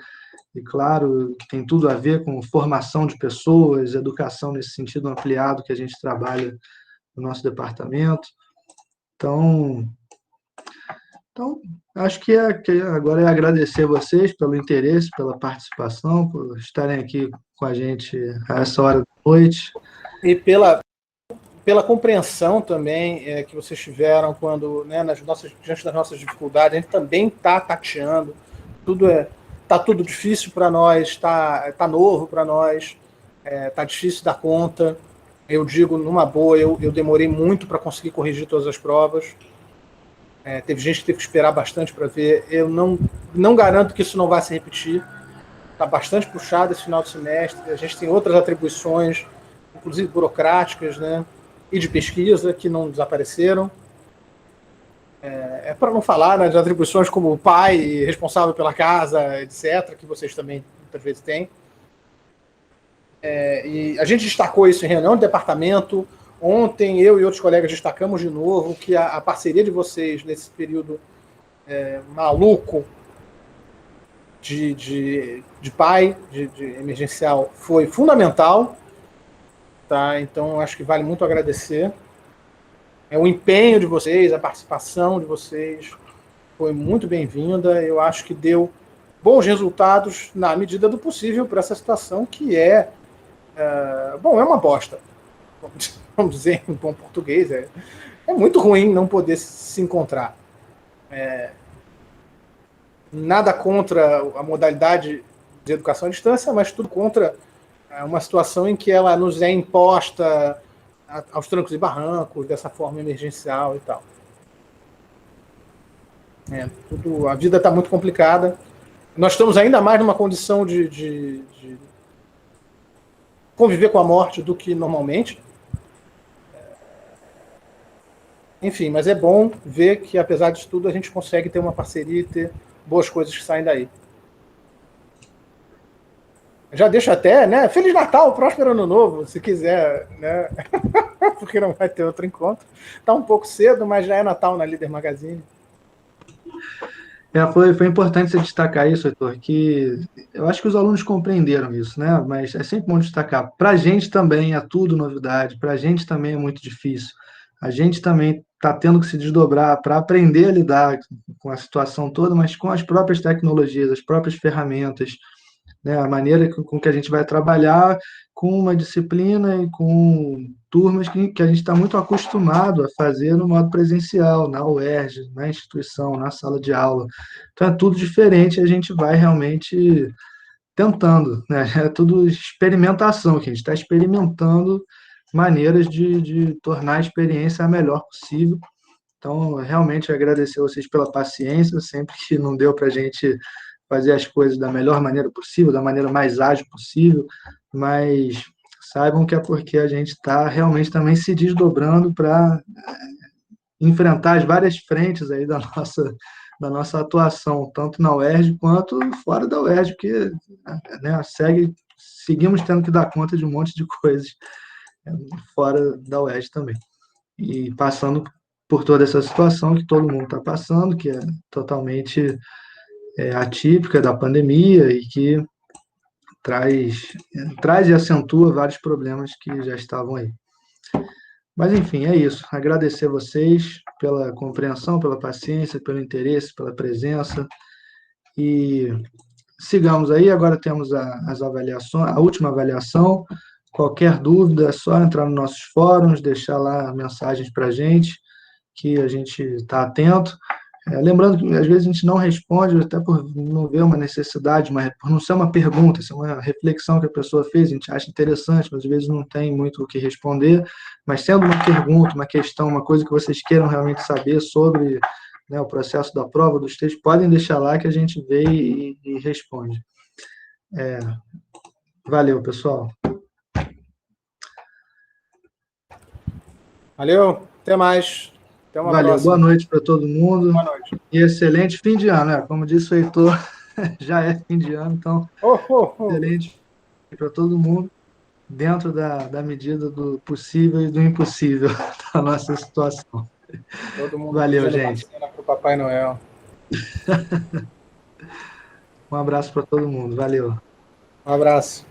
e claro, que tem tudo a ver com formação de pessoas, educação nesse sentido ampliado que a gente trabalha no nosso departamento. Então, então acho que agora é agradecer vocês pelo interesse, pela participação, por estarem aqui com a gente a essa hora da noite. E pela compreensão também que vocês tiveram quando, né, diante das nossas dificuldades, a gente também está tateando, tá tudo difícil para nós, tá novo para nós, tá difícil dar conta. Eu digo numa boa, eu demorei muito para conseguir corrigir todas as provas. Teve gente que teve que esperar bastante para ver. Eu não garanto que isso não vai se repetir. Está bastante puxado esse final de semestre. A gente tem outras atribuições, inclusive burocráticas, né, e de pesquisa, que não desapareceram. Para não falar, né, de atribuições como pai, responsável pela casa, etc., que vocês também muitas vezes têm. E a gente destacou isso em reunião de departamento. Ontem, eu e outros colegas destacamos de novo que a parceria de vocês nesse período maluco de pai, de emergencial, foi fundamental. Tá? Então, acho que vale muito agradecer. O empenho de vocês, a participação de vocês foi muito bem-vinda. Eu acho que deu bons resultados na medida do possível para essa situação que bom, é uma bosta. Vamos dizer em bom português. É muito ruim não poder se encontrar. Nada contra a modalidade de educação à distância, mas tudo contra uma situação em que ela nos é imposta aos trancos e barrancos, dessa forma emergencial e tal. A vida está muito complicada. Nós estamos ainda mais numa condição de conviver com a morte do que normalmente. Enfim, mas é bom ver que, apesar disso tudo, a gente consegue ter uma parceria e ter boas coisas que saem daí. Já deixo até, né? Feliz Natal, próspero Ano Novo, se quiser, né? Porque não vai ter outro encontro. Tá um pouco cedo, mas já é Natal na Líder Magazine. Foi importante você destacar isso, Heitor, que eu acho que os alunos compreenderam isso, né? Mas é sempre bom destacar. Para a gente também é tudo novidade, para a gente também é muito difícil. A gente também está tendo que se desdobrar para aprender a lidar com a situação toda, mas com as próprias tecnologias, as próprias ferramentas, né? A maneira com que a gente vai trabalhar com uma disciplina e com turmas que a gente está muito acostumado a fazer no modo presencial, na UERJ, na instituição, na sala de aula. Então é tudo diferente, a gente vai realmente tentando, né? É tudo experimentação, que a gente está experimentando maneiras de tornar a experiência a melhor possível. Então, realmente agradecer a vocês pela paciência, sempre que não deu para a gente fazer as coisas da melhor maneira possível, da maneira mais ágil possível, mas saibam que é porque a gente está realmente também se desdobrando para enfrentar as várias frentes aí da nossa atuação, tanto na UERJ quanto fora da UERJ, porque, né, seguimos tendo que dar conta de um monte de coisas fora da UERJ também. E passando por toda essa situação que todo mundo está passando, que é totalmente atípica da pandemia e que traz e acentua vários problemas que já estavam aí. Mas, enfim, é isso. Agradecer a vocês pela compreensão, pela paciência, pelo interesse, pela presença. E sigamos aí. Agora temos as avaliações, a última avaliação. Qualquer dúvida, é só entrar nos nossos fóruns, deixar lá mensagens para a gente, que a gente está atento. Lembrando que às vezes a gente não responde, até por não ver uma necessidade, por não ser uma pergunta, ser uma reflexão que a pessoa fez, a gente acha interessante, mas às vezes não tem muito o que responder. Mas sendo uma pergunta, uma questão, uma coisa que vocês queiram realmente saber sobre, né, o processo da prova, dos textos, podem deixar lá que a gente vê e responde. Valeu, pessoal. Valeu, até mais. Até uma Valeu, próxima. boa noite para todo mundo. Boa noite. E excelente fim de ano, né? Como disse o Heitor, já é fim de ano, então excelente para todo mundo, dentro da medida do possível e do impossível da nossa situação. Todo mundo Valeu, gente. Para o Papai Noel. Um abraço para todo mundo. Valeu. Um abraço.